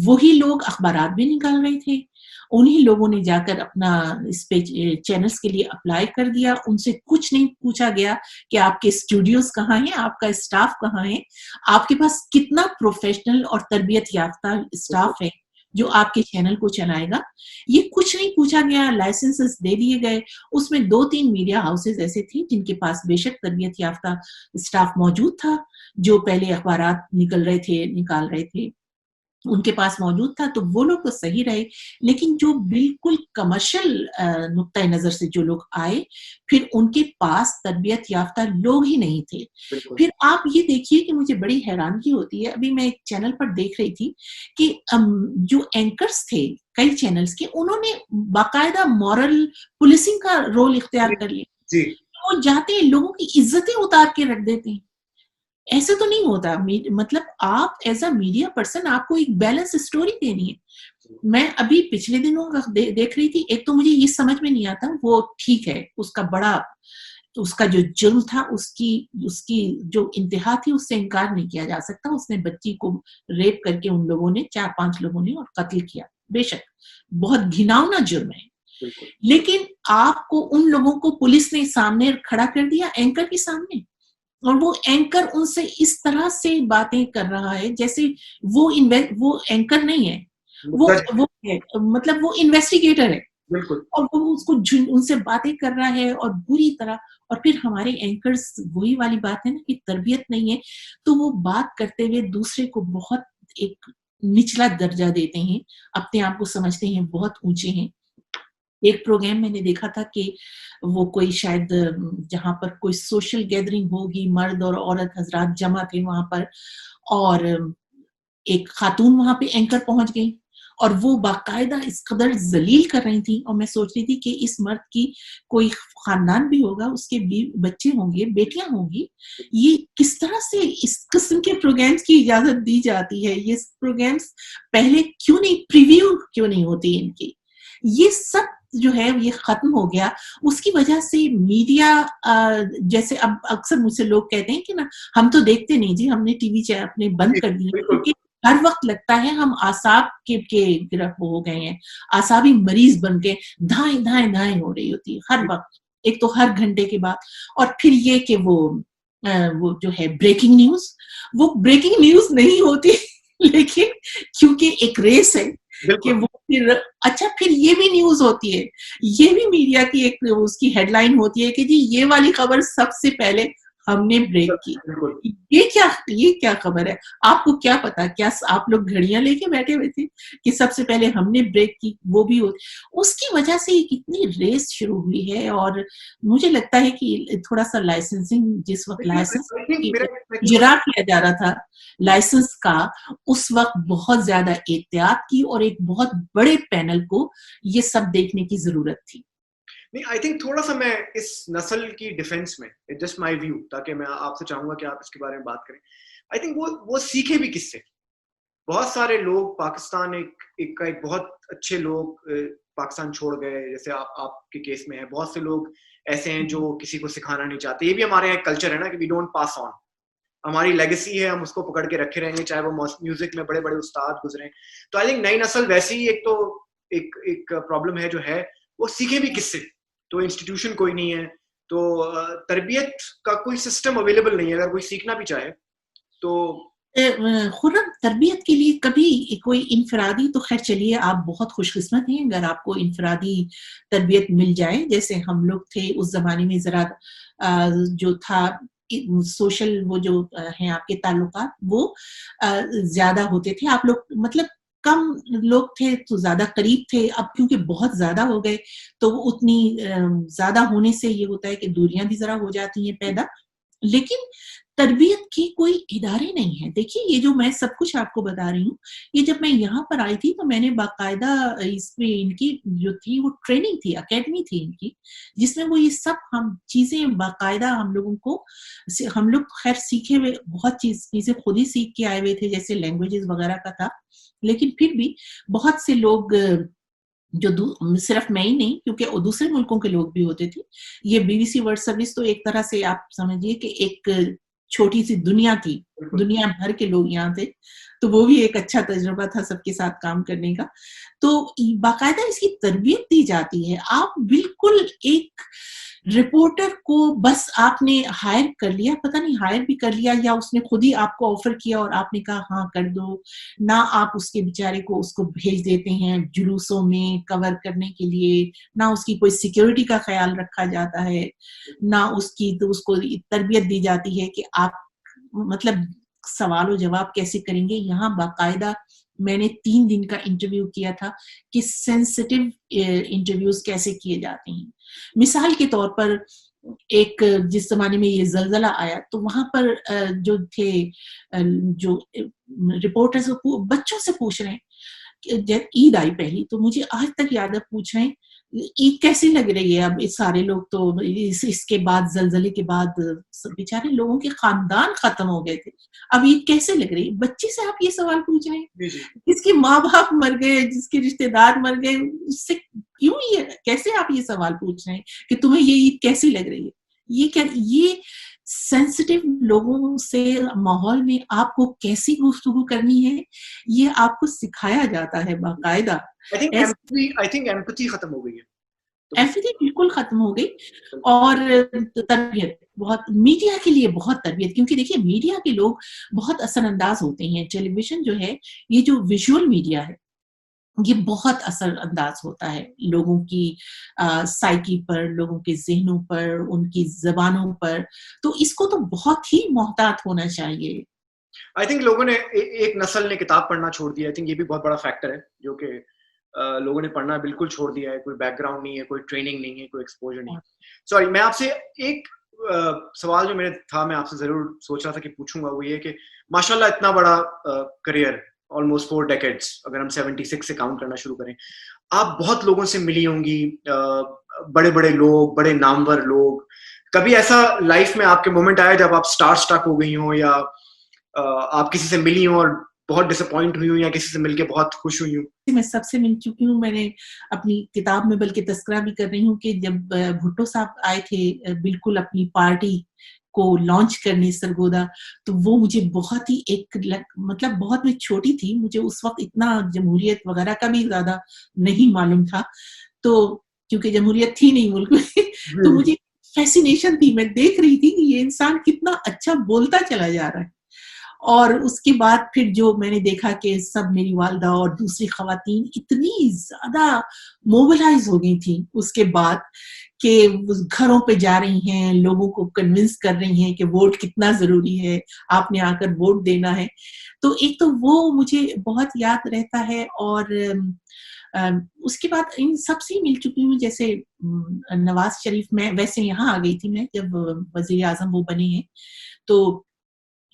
A: وہی لوگ اخبارات بھی نکال رہے تھے, انہی لوگوں نے جا کر اپنا اس پہ چینلز کے لیے اپلائی کر دیا. ان سے کچھ نہیں پوچھا گیا کہ آپ کے اسٹوڈیوز کہاں ہیں, آپ کا اسٹاف کہاں ہے, آپ کے پاس کتنا پروفیشنل اور تربیت یافتہ اسٹاف ہے جو آپ کے چینل کو چلائے گا. یہ کچھ نہیں پوچھا گیا, لائسنسز دے دیے گئے. اس میں 2-3 میڈیا ہاؤسز ایسے تھے جن کے پاس بے شک تربیت یافتہ اسٹاف موجود تھا جو پہلے اخبارات نکال رہے تھے. ان کے پاس موجود تھا، تو وہ لوگ تو صحیح رہے، لیکن جو بالکل کمرشل نقطۂ نظر سے جو لوگ آئے، پھر ان کے پاس تربیت یافتہ لوگ ہی نہیں تھے. پھر آپ یہ دیکھیے کہ مجھے بڑی حیرانگی ہوتی ہے، ابھی میں ایک چینل پر دیکھ رہی تھی کہ جو اینکرز تھے کئی چینلز کے، انہوں نے باقاعدہ مورل پولیسنگ کا رول اختیار کر لیا. وہ جاتے ہیں لوگوں کی عزتیں اتار کے رکھ دیتے ہیں. ایسے تو نہیں ہوتا. مطلب آپ ایز اے میڈیا پرسن آپ کو ایک بیلنس اسٹوری دینی ہے. میں ابھی پچھلے دنوں دیکھ رہی تھی، ایک تو مجھے یہ سمجھ میں نہیں آتا، وہ ٹھیک ہے اس کا بڑا، اس کا جو جرم تھا، اس کی جو انتہا تھی، اس سے انکار نہیں کیا جا سکتا. اس نے بچی کو ریپ کر کے ان لوگوں نے 4-5 لوگوں نے اور قتل کیا. بے شک بہت گھناؤنا جرم ہے، لیکن آپ کو ان لوگوں کو پولیس نے سامنے کھڑا کر دیا، اینکر کے سامنے، اور وہ اینکر ان سے اس طرح سے باتیں کر رہا ہے جیسے وہ اینکر نہیں ہے، وہ ہے، مطلب وہ انویسٹیگیٹر ہے. بالکل. اور وہ اس کو ان سے باتیں کر رہا ہے اور بری طرح. اور پھر ہمارے اینکرز وہی والی بات ہے نا کہ تربیت نہیں ہے، تو وہ بات کرتے ہوئے دوسرے کو بہت ایک نچلا درجہ دیتے ہیں، اپنے آپ کو سمجھتے ہیں بہت اونچے ہیں. ایک پروگرام میں نے دیکھا تھا کہ وہ کوئی شاید جہاں پر کوئی سوشل گیدرنگ ہوگی، مرد اور عورت حضرات جمع تھے وہاں پر، اور ایک خاتون وہاں پہ اینکر پہنچ گئی اور وہ باقاعدہ اس قدر ذلیل کر رہی تھی. اور میں سوچ رہی تھی کہ اس مرد کی کوئی خاندان بھی ہوگا، اس کے بچے ہوں گے، بیٹیاں ہوں گی. یہ کس طرح سے اس قسم کے پروگرامز کی اجازت دی جاتی ہے؟ یہ پروگرامز پہلے کیوں نہیں پریویو کیوں نہیں ہوتی ان کی؟ یہ سب جو ہے یہ ختم ہو گیا. اس کی وجہ سے میڈیا جیسے اب اکثر مجھ سے لوگ کہتے ہیں کہ نا ہم تو دیکھتے نہیں جی، ہم نے ٹی وی اپنے بند کر دیے، کیونکہ ہر وقت لگتا ہے ہم اعصاب کے گرفت ہو گئے ہیں، اعصابی مریض بن کے دھائیں دھائیں دھائیں ہو رہی ہوتی ہے ہر وقت، ایک تو ہر گھنٹے کے بعد. اور پھر یہ کہ وہ جو ہے بریکنگ نیوز، وہ بریکنگ نیوز نہیں ہوتی لیکن کیونکہ ایک ریس ہے کہ وہ پھر اچھا پھر یہ بھی نیوز ہوتی ہے، یہ بھی میڈیا کی ایک اس کی ہیڈ لائن ہوتی ہے کہ جی یہ والی خبر سب سے پہلے ہم نے بریک کی. یہ کیا خبر ہے؟ آپ کو کیا پتا؟ کیا آپ لوگ گھڑیاں لے کے بیٹھے ہوئے تھے کہ سب سے پہلے ہم نے بریک کی؟ وہ بھی اس کی وجہ سے اتنی ریس شروع ہوئی ہے. اور مجھے لگتا ہے کہ تھوڑا سا لائسنسنگ، جس وقت لائسنس اجرا کیا جا رہا تھا لائسنس کا، اس وقت بہت زیادہ احتیاط کی اور ایک بہت بڑے پینل کو یہ سب دیکھنے کی ضرورت تھی.
B: نہیں، آئی تھنک تھوڑا سا میں اس نسل کی ڈیفینس میں، جسٹ مائی ویو، تاکہ میں آپ سے چاہوں گا کہ آپ اس کے بارے میں بات کریں. آئی تھنک وہ سیکھے بھی کس سے. بہت سارے لوگ پاکستان ایک بہت اچھے لوگ پاکستان چھوڑ گئے، جیسے آپ کے کیس میں ہے. بہت سے لوگ ایسے ہیں جو کسی کو سکھانا نہیں چاہتے. یہ بھی ہمارے یہاں کلچر ہے نا کہ وی ڈونٹ پاس آن. ہماری لیگیسی ہے، ہم اس کو پکڑ کے رکھے رہیں گے، چاہے وہ میوزک میں بڑے بڑے استاد گزرے. تو آئی تھنک نئی نسل ویسے ہی ایک پرابلم ہے جو ہے، وہ سیکھے بھی کس سے. تو انسٹیٹیوشن کوئی نہیں ہے، تو تربیت کا کوئی سسٹم اویلیبل نہیں ہے. اگر کوئی سیکھنا بھی چاہے تو
A: خرم تربیت کے لیے کبھی کوئی انفرادی، تو خیر چلیے آپ بہت خوش قسمت ہیں اگر آپ کو انفرادی تربیت مل جائے. جیسے ہم لوگ تھے اس زمانے میں، ذرا جو تھا سوشل، وہ جو ہیں آپ کے تعلقات وہ زیادہ ہوتے تھے. آپ لوگ مطلب کم لوگ تھے تو زیادہ قریب تھے. اب کیونکہ بہت زیادہ ہو گئے تو وہ اتنی زیادہ ہونے سے یہ ہوتا ہے کہ دوریاں بھی ذرا ہو جاتی ہیں پیدا. لیکن تربیت کی کوئی ادارے نہیں ہیں. دیکھیے یہ جو میں سب کچھ آپ کو بتا رہی ہوں، یہ جب میں یہاں پر آئی تھی تو میں نے باقاعدہ اس میں ان کی جو تھی وہ ٹریننگ تھی، اکیڈمی تھی ان کی، جس میں وہ یہ سب ہم چیزیں باقاعدہ ہم لوگ خیر سیکھے ہوئے بہت چیزیں خود ہی سیکھ کے آئے ہوئے تھے، جیسے لینگویجز وغیرہ کا تھا. لیکن پھر بھی بہت سے لوگ جو صرف میں ہی نہیں، کیونکہ دوسرے ملکوں کے لوگ بھی ہوتے تھے. یہ BBC ورلڈ سروس تو ایک طرح سے آپ سمجھیے کہ ایک چھوٹی سی دنیا تھی، دنیا بھر کے لوگ یہاں تھے. تو وہ بھی ایک اچھا تجربہ تھا سب کے ساتھ کام کرنے کا. تو باقاعدہ اس کی تربیت دی جاتی ہے. آپ بالکل ایک رپورٹر کو بس آپ نے ہائر کر لیا، پتہ نہیں ہائر بھی کر لیا یا اس نے خود ہی آپ کو آفر کیا اور آپ نے کہا ہاں کر دو. نہ آپ اس کے بیچارے کو اس کو بھیج دیتے ہیں جلوسوں میں کور کرنے کے لیے، نہ اس کی کوئی سیکیورٹی کا خیال رکھا جاتا ہے، نہ اس کو تربیت دی جاتی ہے کہ آپ مطلب سوال و جواب کیسے کریں گے. یہاں باقاعدہ میں نے 3 دن کا انٹرویو کیا تھا کہ سینسٹیو انٹرویوز کیسے کیے جاتے ہیں. مثال کے طور پر ایک جس زمانے میں یہ زلزلہ آیا تو وہاں پر جو تھے جو رپورٹرز بچوں سے پوچھ رہے ہیں. جب عید آئی پہلی تو مجھے آج تک یاد ہے پوچھ رہے ہیں عید کیسی لگ رہی ہے. اب سارے لوگ تو اس کے بعد زلزلے کے بعد بیچارے لوگوں کے خاندان ختم ہو گئے تھے, اب عید کیسے لگ رہی ہے. بچے سے آپ یہ سوال پوچھ رہے ہیں جس کے ماں باپ مر گئے, جس کے رشتے دار مر گئے, اس سے کیوں یہ کیسے آپ یہ سوال پوچھ رہے ہیں کہ تمہیں یہ عید کیسی لگ رہی ہے. یہ کیا یہ سینسٹیو لوگوں سے ماحول میں آپ کو کیسی گفتگو کرنی ہے یہ آپ کو سکھایا جاتا ہے باقاعدہ.
B: I think empathy ختم ہو گئی ہے.
A: ایمپتھی بالکل ختم ہو گئی. اور تربیت بہت میڈیا کے لیے بہت تربیت, کیونکہ دیکھیے میڈیا کے لوگ بہت اثر انداز ہوتے ہیں. ٹیلی ویژن جو ہے یہ جو ویژول میڈیا ہے یہ بہت اثر انداز ہوتا ہے لوگوں کی سائیکی پر, لوگوں کے ذہنوں پر, ان کی زبانوں پر. تو اس کو تو بہت ہی محتاط ہونا چاہیے.
B: آئی تھنک لوگوں نے ایک نسل نے کتاب پڑھنا چھوڑ دیا. آئی تھنک یہ بھی بہت بڑا فیکٹر ہے جو کہ لوگوں نے پڑھنا بالکل چھوڑ دیا ہے. کوئی بیک گراؤنڈ نہیں ہے, کوئی ٹریننگ نہیں ہے, کوئی ایکسپوجر نہیں. سوری, میں آپ سے ایک سوال جو میرے تھا میں آپ سے ضرور سوچ رہا تھا کہ پوچھوں گا, وہ یہ کہ ماشاء اللہ اتنا بڑا کریئر, آلموسٹ 4 decades, اگر ہم 76 سے کاؤنٹ کرنا شروع کریں, آپ بہت لوگوں سے ملی ہوں گی, بڑے بڑے لوگ, بڑے نامور لوگ. کبھی ایسا لائف میں آپ کے مومنٹ آیا جب آپ اسٹارک ہو گئی ہوں, یا آپ کسی سے ملی ہوں اور بہت ڈس اپوائنٹ ہوئی ہوں, یا کسی سے مل کے بہت خوش ہوئی ہوں؟
A: میں سب سے مل چکی ہوں. میں نے اپنی کتاب میں بلکہ تذکرہ بھی کر رہی ہوں کہ جب بھٹو صاحب آئے تھے بالکل اپنی پارٹی کو لانچ کرنے سرگودا, تو وہ مجھے بہت ہی ایک مطلب بہت میں چھوٹی تھی, مجھے اس وقت اتنا جمہوریت وغیرہ کا بھی زیادہ نہیں معلوم تھا, تو کیونکہ جمہوریت تھی نہیں ملک میں, تو مجھے فیسینیشن تھی. میں دیکھ رہی تھی کہ یہ انسان کتنا اچھا بولتا چلا جا رہا ہے. اور اس کے بعد پھر جو میں نے دیکھا کہ سب میری والدہ اور دوسری خواتین اتنی زیادہ موبلائز ہو گئی تھیں اس کے بعد کہ گھروں پہ جا رہی ہیں, لوگوں کو کنونس کر رہی ہیں کہ ووٹ کتنا ضروری ہے, آپ نے آ کر ووٹ دینا ہے. تو ایک تو وہ مجھے بہت یاد رہتا ہے. اور اس کے بعد ان سب سے مل چکی ہوں, جیسے نواز شریف. میں ویسے یہاں آ گئی تھی میں جب وزیر اعظم وہ بنے ہیں, تو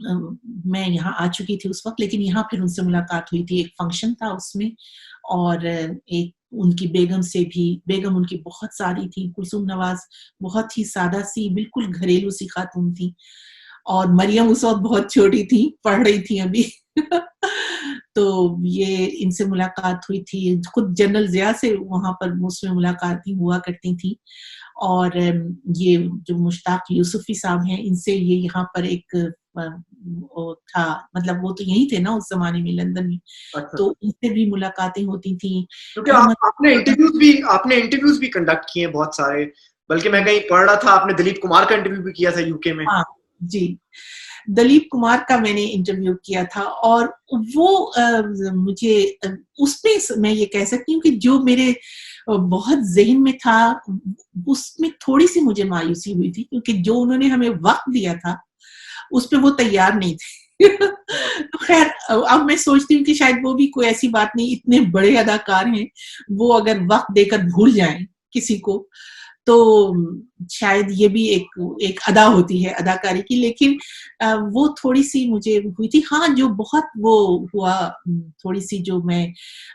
A: میں یہاں آ چکی تھی اس وقت, لیکن یہاں پھر ان سے ملاقات ہوئی تھی, ایک فنکشن تھا اس میں, اور ایک ان کی بیگم سے بھی. بیگم ان کی بہت ساری تھی, کلثوم نواز بہت ہی سادہ سی بالکل گھریلو سی خاتون تھی, اور مریم اس وقت بہت چھوٹی تھی, پڑھ رہی تھی ابھی. تو یہ ان سے ملاقات ہوئی تھی. خود جنرل ضیاء سے وہاں پر اس میں ملاقاتیں ہوا کرتی تھیں. اور یہ جو مشتاق یوسفی صاحب ہیں, ان سے یہ یہاں پر ایک تھا, مطلب وہ تو یہی تھے نا اس زمانے میں لندن میں, تو ان سے بھی ملاقاتیں ہوتی تھیں.
B: کیونکہ آپ نے انٹرویوز بھی کنڈکٹ کیے ہیں بہت سارے, بلکہ میں کہیں پڑھ رہا تھا آپ نے دلیپ کمار کا انٹرویو بھی کیا تھا یو کے میں.
A: ہاں جی, دلیپ کمار کا میں نے انٹرویو کیا تھا, اور وہ مجھے اس میں میں یہ کہہ سکتی ہوں کہ جو میرے بہت ذہن میں تھا اس میں تھوڑی سی مجھے مایوسی ہوئی تھی, کیونکہ جو انہوں نے ہمیں وقت دیا تھا اس پہ وہ تیار نہیں تھے. خیر اب میں سوچتی ہوں کہ شاید وہ بھی کوئی ایسی بات نہیں, اتنے بڑے اداکار ہیں, وہ اگر وقت دے کر بھول جائیں کسی کو تو شاید یہ بھی ایک ادا ہوتی ہے اداکاری کی. لیکن وہ تھوڑی سی مجھے ہوئی تھی. ہاں جو بہت وہ ہوا تھوڑی سی جو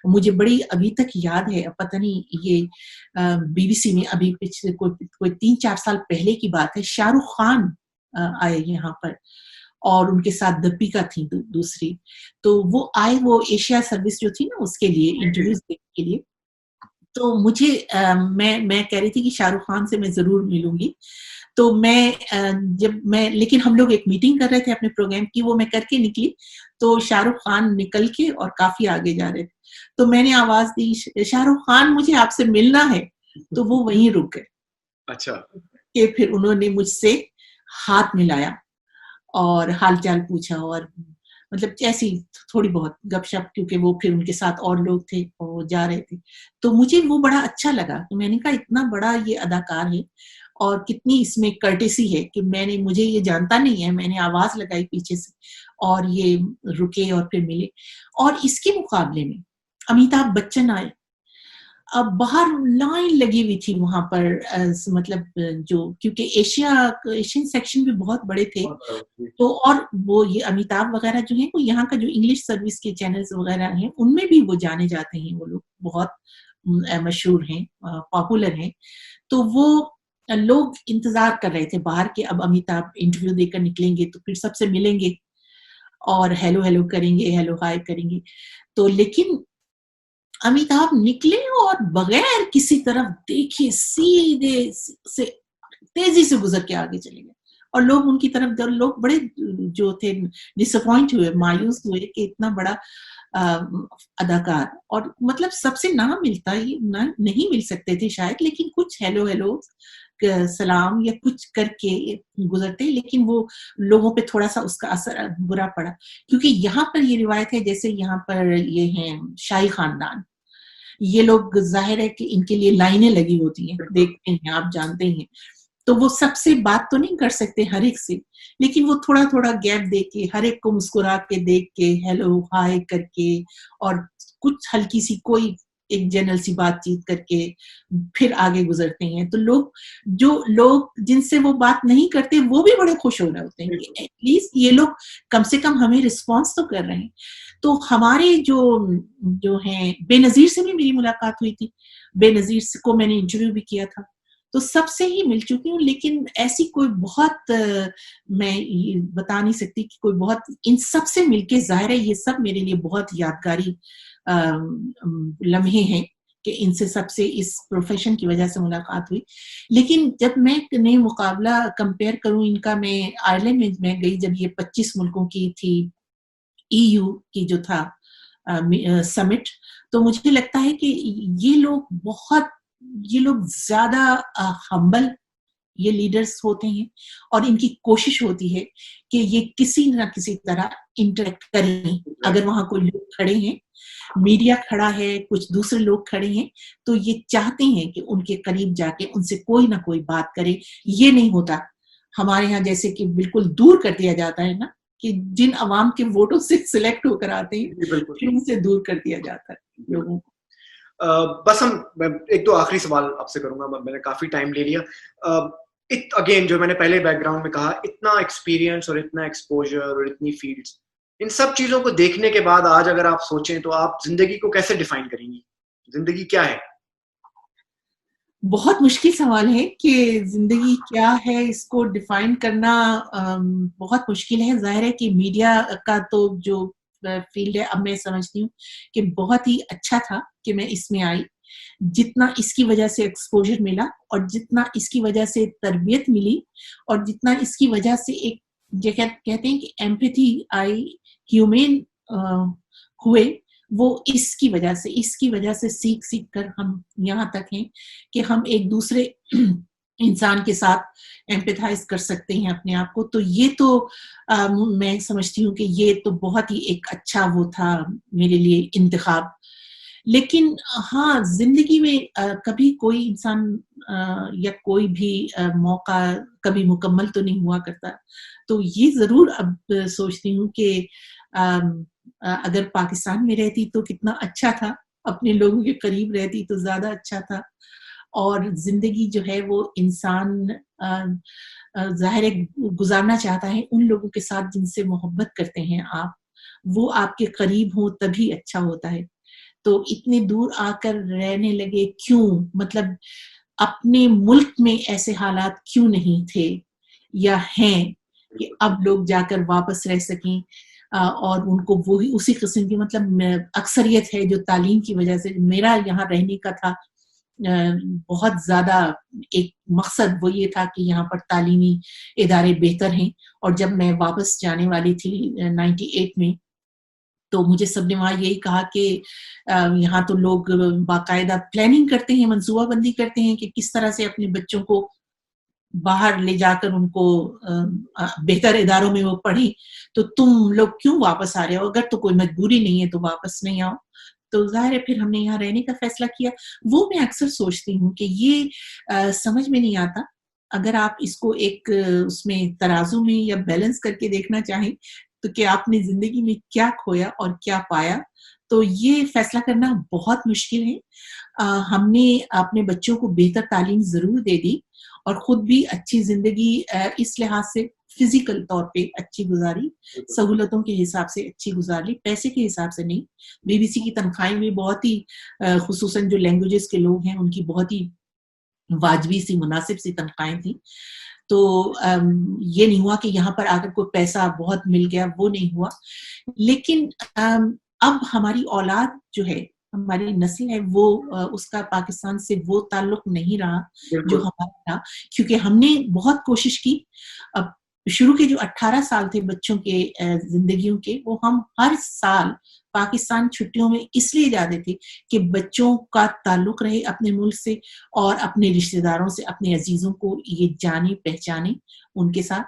A: مجھے بڑی ابھی تک یاد ہے, پتہ نہیں یہ بی بی سی میں ابھی پچھلے کوئی 3-4 سال پہلے کی بات ہے, شاہ رخ خان آئے یہاں پر, اور ان کے ساتھ دپیکا تھی دوسری. تو وہ آئے, وہ ایشیا سروس جو تھی نا اس کے لیے انٹرویوز دینے کے لیے. تو مجھے میں کہہ رہی تھی کہ شاہ رخ خان سے میں ضرور ملوں گی. تو لیکن ہم لوگ ایک میٹنگ کر رہے تھے اپنے پروگرام کی, وہ میں کر کے نکلی, تو شاہ رخ خان نکل کے اور کافی آگے جا رہے تھے. تو میں نے آواز دی, شاہ رخ خان مجھے آپ سے ملنا ہے. تو وہ وہیں رک گئے.
B: اچھا.
A: کہ پھر انہوں نے مجھ سے ہاتھ ملایا اور حال چال پوچھا, اور مطلب ایسی تھوڑی بہت گپ شپ, کیونکہ وہ پھر ان کے ساتھ اور لوگ تھے اور وہ جا رہے تھے. تو مجھے وہ بڑا اچھا لگا کہ میں نے کہا اتنا بڑا یہ اداکار ہے اور کتنی اس میں کرٹیسی ہے کہ مجھے یہ جانتا نہیں ہے، میں نے آواز لگائی پیچھے سے اور یہ رکے اور پھر ملے. اور اس کے مقابلے میں امیتابھ بچن آئے، اب باہر لائن لگی ہوئی تھی وہاں پر، مطلب جو کیونکہ ایشین سیکشن بھی بہت بڑے تھے، تو اور وہ یہ امیتابھ وغیرہ جو ہیں وہ یہاں کا جو انگلش سروس کے چینلز وغیرہ ہیں ان میں بھی وہ جانے جاتے ہیں، وہ لوگ بہت مشہور ہیں، پاپولر ہیں. تو وہ لوگ انتظار کر رہے تھے باہر کے اب امیتابھ انٹرویو دے کر نکلیں گے تو پھر سب سے ملیں گے اور ہیلو کریں گے، ہیلو ہائی کریں گے. تو لیکن امیتابھ نکلے اور بغیر کسی طرف دیکھے سیدھے سے تیزی سے گزر کے آگے چلے گئے. اور لوگ ان کی طرف، لوگ بڑے جو تھے ڈس اپوائنٹ ہوئے، مایوس ہوئے کہ اتنا بڑا اداکار، اور مطلب سب سے نہ ملتا، نہ نہیں مل سکتے تھے شاید، لیکن کچھ ہیلو سلام یا کچھ کر کے گزرتے. لیکن وہ لوگوں پہ تھوڑا سا اس کا اثر برا پڑا، کیونکہ یہاں پر یہ روایت ہے جیسے یہاں پر یہ ہیں شاہی خاندان، یہ لوگ ظاہر ہے کہ ان کے لیے لائنیں لگی ہوتی ہیں، دیکھتے ہیں، آپ جانتے ہیں، تو وہ سب سے بات تو نہیں کر سکتے ہر ایک سے، لیکن وہ تھوڑا تھوڑا گیپ دے کے ہر ایک کو مسکرا کے دیکھ کے ہیلو ہائی کر کے اور کچھ ہلکی سی کوئی ایک جنرل سی بات چیت کر کے پھر آگے گزرتے ہیں. تو لوگ جن سے وہ بات نہیں کرتے وہ بھی بڑے خوش ہو رہے ہوتے ہیں کہ ایٹ لیسٹ یہ لوگ کم سے کم ہمیں رسپانس تو کر رہے ہیں. تو ہمارے جو ہیں بے نظیر سے بھی میری ملاقات ہوئی تھی، بے نظیر کو میں نے انٹرویو بھی کیا تھا، تو سب سے ہی مل چکی ہوں. لیکن ایسی کوئی بہت میں بتا نہیں سکتی کہ کوئی بہت ان سب سے مل کے، ظاہر ہے یہ سب میرے لیے بہت یادگاری لمحے ہیں کہ ان سے سب سے اس پروفیشن کی وجہ سے ملاقات ہوئی. لیکن جب میں نئی مقابلہ کمپیئر کروں ان کا، میں آئرلینڈ میں گئی جب یہ 25 ملکوں کی تھی EU کی جو تھا سمٹ، تو مجھے لگتا ہے کہ یہ لوگ زیادہ ہمبل یہ لیڈرز ہوتے ہیں، اور ان کی کوشش ہوتی ہے کہ یہ کسی نہ کسی طرح انٹریکٹ کریں. اگر وہاں کوئی لوگ کھڑے ہیں، میڈیا کھڑا ہے، کچھ دوسرے لوگ کھڑے ہیں، تو یہ چاہتے ہیں کہ ان کے قریب جا کے ان سے کوئی نہ کوئی بات کرے. یہ نہیں ہوتا ہمارے ہاں جیسے کہ بالکل دور کر دیا جاتا ہے نا، کہ جن عوام کے ووٹوں سے سلیکٹ ہو کر آتے ہیں پھر ان سے دور کر دیا جاتا ہے لوگوں کو.
B: بس میں ایک دو آخری سوال آپ سے کروں گا، میں نے کافی ٹائم لے لیا. اگین جو میں نے پہلے بیک گراؤنڈ میں کہا، اتنا ایکسپیرینس اور اتنا ایکسپوجر اور اتنی فیلڈز، ان سب چیزوں کو دیکھنے کے بعد آج اگر آپ سوچیں تو آپ زندگی کو کیسے ڈیفائن کریں گی؟ زندگی کیا ہے؟
A: بہت مشکل سوال ہے کہ زندگی کیا ہے، اس کو ڈیفائن کرنا بہت مشکل ہے. ظاہر ہے کہ میڈیا کا تو جو فیلڈ ہے، اب میں سمجھتی ہوں کہ بہت ہی اچھا تھا کہ میں اس میں آئی. جتنا اس کی وجہ سے ایکسپوجر ملا، اور جتنا اس کی وجہ سے تربیت ملی، اور جتنا اس کی وجہ سے ایک کہتے ہیں کہ ایمپیتھی آئی، ہیومن ہوئے، وہ اس کی وجہ سے سیکھ کر ہم یہاں تک ہیں کہ ہم ایک دوسرے انسان کے ساتھ ایمپیتھائز کر سکتے ہیں اپنے آپ کو. تو یہ تو میں سمجھتی ہوں کہ یہ تو بہت ہی ایک اچھا وہ تھا میرے لیے انتخاب. لیکن ہاں، زندگی میں کبھی کوئی انسان یا کوئی بھی موقع کبھی مکمل تو نہیں ہوا کرتا. تو یہ ضرور اب سوچتی ہوں کہ اگر پاکستان میں رہتی تو کتنا اچھا تھا، اپنے لوگوں کے قریب رہتی تو زیادہ اچھا تھا. اور زندگی جو ہے وہ انسان ظاہر گزارنا چاہتا ہے ان لوگوں کے ساتھ جن سے محبت کرتے ہیں آپ، وہ آپ کے قریب ہوں تبھی اچھا ہوتا ہے. تو اتنے دور آ کر رہنے لگے کیوں؟ مطلب اپنے ملک میں ایسے حالات کیوں نہیں تھے یا ہیں کہ اب لوگ جا کر واپس رہ سکیں، اور ان کو وہی اسی قسم کی مطلب اکثریت ہے جو تعلیم کی وجہ سے. میرا یہاں رہنے کا تھا بہت زیادہ ایک مقصد، وہ یہ تھا کہ یہاں پر تعلیمی ادارے بہتر ہیں. اور جب میں واپس جانے والی تھی 98 میں، تو مجھے سب نے وہاں یہی کہا کہ یہاں تو لوگ باقاعدہ پلاننگ کرتے ہیں، منصوبہ بندی کرتے ہیں کہ کس طرح سے اپنے بچوں کو باہر لے جا کر ان کو بہتر اداروں میں وہ پڑھیں. تو تم لوگ کیوں واپس آ رہے ہو؟ اگر تو کوئی مجبوری نہیں ہے تو واپس نہیں آؤ. تو ظاہر ہے پھر ہم نے یہاں رہنے کا فیصلہ کیا. وہ میں اکثر سوچتی ہوں کہ یہ سمجھ میں نہیں آتا اگر آپ اس کو ایک اس میں ترازو میں یا بیلنس کر کے دیکھنا چاہیں تو کہ آپ نے زندگی میں کیا کھویا اور کیا پایا، تو یہ فیصلہ کرنا بہت مشکل ہے. ہم نے اپنے بچوں کو بہتر تعلیم ضرور دے دی اور خود بھی اچھی زندگی اس لحاظ سے فزیکل طور پہ اچھی گزاری، سہولتوں کے حساب سے اچھی گزار لی، پیسے کے حساب سے نہیں. BBC کی تنخواہیں بھی بہت ہی خصوصاً جو لینگویجز کے لوگ ہیں ان کی بہت ہی واجبی سی مناسب سی تنخواہیں تھیں. تو یہ نہیں ہوا کہ یہاں پر آ کر کوئی پیسہ بہت مل گیا، وہ نہیں ہوا. لیکن اب ہماری اولاد جو ہے، ہماری نسل ہے، وہ اس کا پاکستان سے وہ تعلق نہیں رہا جو ہمارا تھا، کیونکہ ہم نے بہت کوشش کی. اب شروع کے جو 18 سال تھے بچوں کے زندگیوں کے، وہ ہم ہر سال پاکستان چھٹیوں میں اس لیے جاتے تھے کہ بچوں کا تعلق رہے اپنے ملک سے اور اپنے رشتہ داروں سے، اپنے عزیزوں کو یہ جانے پہچانے ان کے ساتھ.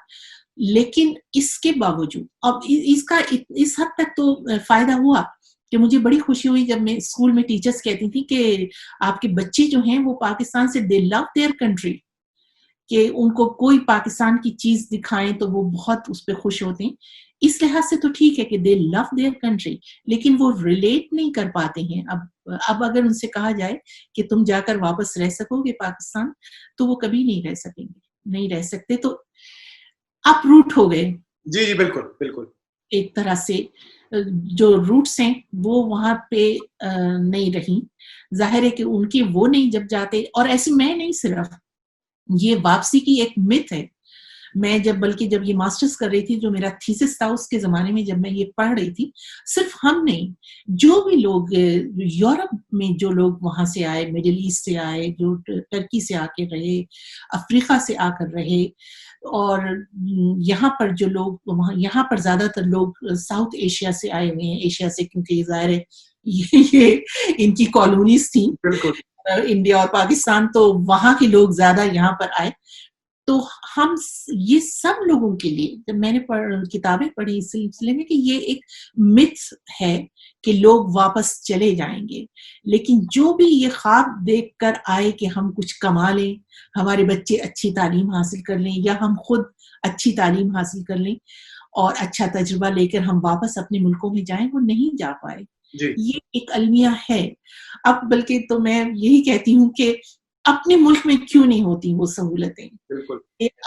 A: لیکن اس کے باوجود اب اس کا اس حد تک تو فائدہ ہوا کہ مجھے بڑی خوشی ہوئی جب میں اسکول میں ٹیچرز کہتی تھی کہ آپ کے بچے جو ہیں وہ پاکستان سے دے لو دیئر کنٹری، کہ ان کو کوئی پاکستان کی چیز دکھائیں تو وہ بہت اس پہ خوش ہوتے ہیں. اس لحاظ سے تو ٹھیک ہے کہ دے لو دیئر کنٹری، لیکن وہ ریلیٹ نہیں کر پاتے ہیں. اب اگر ان سے کہا جائے کہ تم جا کر واپس رہ سکو گے پاکستان، تو وہ کبھی نہیں رہ سکیں گے، نہیں رہ سکتے. تو اپ روٹ ہو گئے.
B: جی بالکل بالکل.
A: ایک طرح سے جو روٹس ہیں وہ وہاں پہ نہیں رہی. ظاہر ہے کہ ان کی وہ نہیں جب جاتے، اور ایسی میں نہیں، صرف یہ واپسی کی ایک مت ہے. میں بلکہ جب یہ ماسٹرز کر رہی تھی، جو میرا تھیسس تھا اس کے زمانے میں، جب میں یہ پڑھ رہی تھی، صرف ہم نہیں، جو بھی لوگ یورپ میں، جو لوگ وہاں سے آئے، مڈل ایسٹ سے آئے، جو ٹرکی سے آ کے رہے، افریقہ سے آ کر رہے، اور یہاں پر جو لوگ یہاں پر زیادہ تر لوگ ساؤتھ ایشیا سے آئے ہوئے ہیں. ایشیا سے کیونکہ یہ ظاہر ہے یہ ان کی کالونیز تھیں، انڈیا اور پاکستان، تو وہاں کے لوگ زیادہ یہاں پر آئے. تو ہم یہ سب لوگوں کے لیے، جب میں نے کتابیں پڑھی اس سلسلے میں، کہ یہ ایک متھ ہے کہ لوگ واپس چلے جائیں گے. لیکن جو بھی یہ خواب دیکھ کر آئے کہ ہم کچھ کما لیں، ہمارے بچے اچھی تعلیم حاصل کر لیں، یا ہم خود اچھی تعلیم حاصل کر لیں اور اچھا تجربہ لے کر ہم واپس اپنے ملکوں میں جائیں، وہ نہیں جا پائے. یہ ایک المیہ ہے. اب بلکہ تو میں یہی کہتی ہوں کہ اپنے ملک میں کیوں نہیں ہوتی وہ سہولتیں.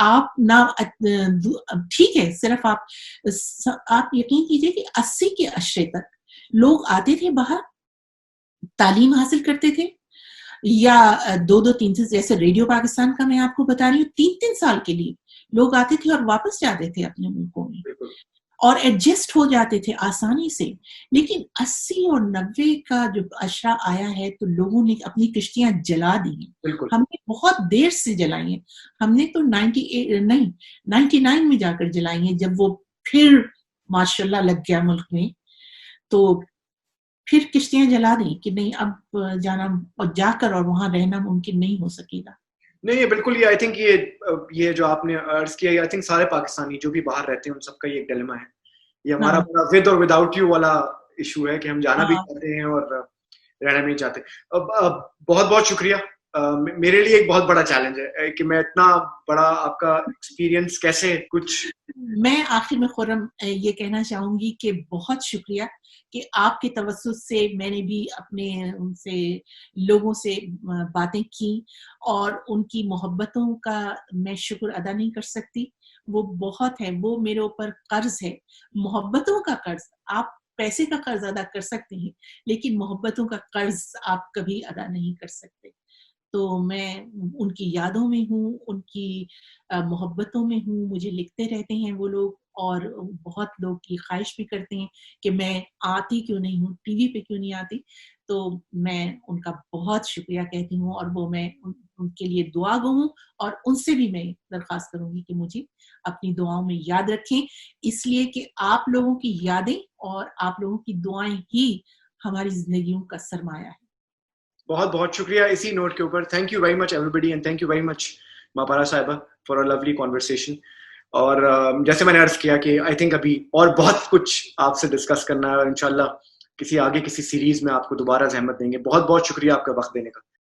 A: آپ نہ ٹھیک ہے، صرف آپ یقین کیجئے کہ 80 کے عشرے تک لوگ آتے تھے باہر، تعلیم حاصل کرتے تھے، یا 2-3 سے، جیسے ریڈیو پاکستان کا میں آپ کو بتا رہی ہوں، 3 سال کے لیے لوگ آتے تھے اور واپس جاتے تھے اپنے ملکوں میں، اور ایڈجسٹ ہو جاتے تھے آسانی سے. لیکن 80 اور 90 کا جو عشرہ آیا ہے تو لوگوں نے اپنی کشتیاں جلا دی ہیں. ہم نے بہت دیر سے جلائی ہیں. ہم نے تو 99 میں جا کر جلائی ہیں، جب وہ پھر ماشاءاللہ لگ گیا ملک میں، تو پھر کشتیاں جلا دیں کہ نہیں اب جانا اور جا کر اور وہاں رہنا ممکن نہیں ہو سکے گا.
B: نہیں بالکل. یہ آئی تھنک یہ جو آپ نے عرض کیا، آئی تھنک سارے پاکستانی جو بھی باہر رہتے ہیں ان سب کا یہ ڈیلیما ہے. یہ ہمارا پورا ود اور وداؤٹ یو والا ایشو ہے کہ ہم جانا بھی چاہتے ہیں اور رہنا بھی نہیں چاہتے. بہت بہت شکریہ. میرے لیے ایک بہت بڑا چیلنج ہے کہ میں اتنا بڑا آپ کا ایکسپیرینس کیسے کچھ.
A: میں آخر میں خرم یہ کہنا چاہوں گی کہ بہت شکریہ کہ آپ کے توسط سے میں نے بھی اپنے ان سے لوگوں سے باتیں کی، اور ان کی محبتوں کا میں شکر ادا نہیں کر سکتی. وہ بہت ہے، وہ میرے اوپر قرض ہے، محبتوں کا قرض. آپ پیسے کا قرض ادا کر سکتے ہیں، لیکن محبتوں کا قرض آپ کبھی ادا نہیں کر سکتے. تو میں ان کی یادوں میں ہوں، ان کی محبتوں میں ہوں. مجھے لکھتے رہتے ہیں وہ لوگ، اور بہت لوگ کی خواہش بھی کرتے ہیں کہ میں آتی کیوں نہیں ہوں، ٹی وی پہ کیوں نہیں آتی. تو میں ان کا بہت شکریہ کہتی ہوں، اور وہ میں ان کے لیے دعا گو ہوں، اور ان سے بھی میں درخواست کروں گی کہ مجھے اپنی دعاؤں میں یاد رکھیں، اس لیے کہ آپ لوگوں کی یادیں اور آپ لوگوں کی دعائیں ہی ہماری زندگیوں کا سرمایہ ہے.
B: بہت بہت شکریہ. اسی نوٹ کے اوپر تھینک یو ویری مچ ایوری بڈی، and thank you very much Mapara صاحبہ فار اے لولی کانورسیشن. اور جیسے میں نے عرض کیا کہ آئی تھنک ابھی اور بہت کچھ آپ سے ڈسکس کرنا ہے، اور انشاءاللہ کسی سیریز میں آپ کو دوبارہ زحمت دیں گے. بہت بہت شکریہ آپ کا وقت دینے کا.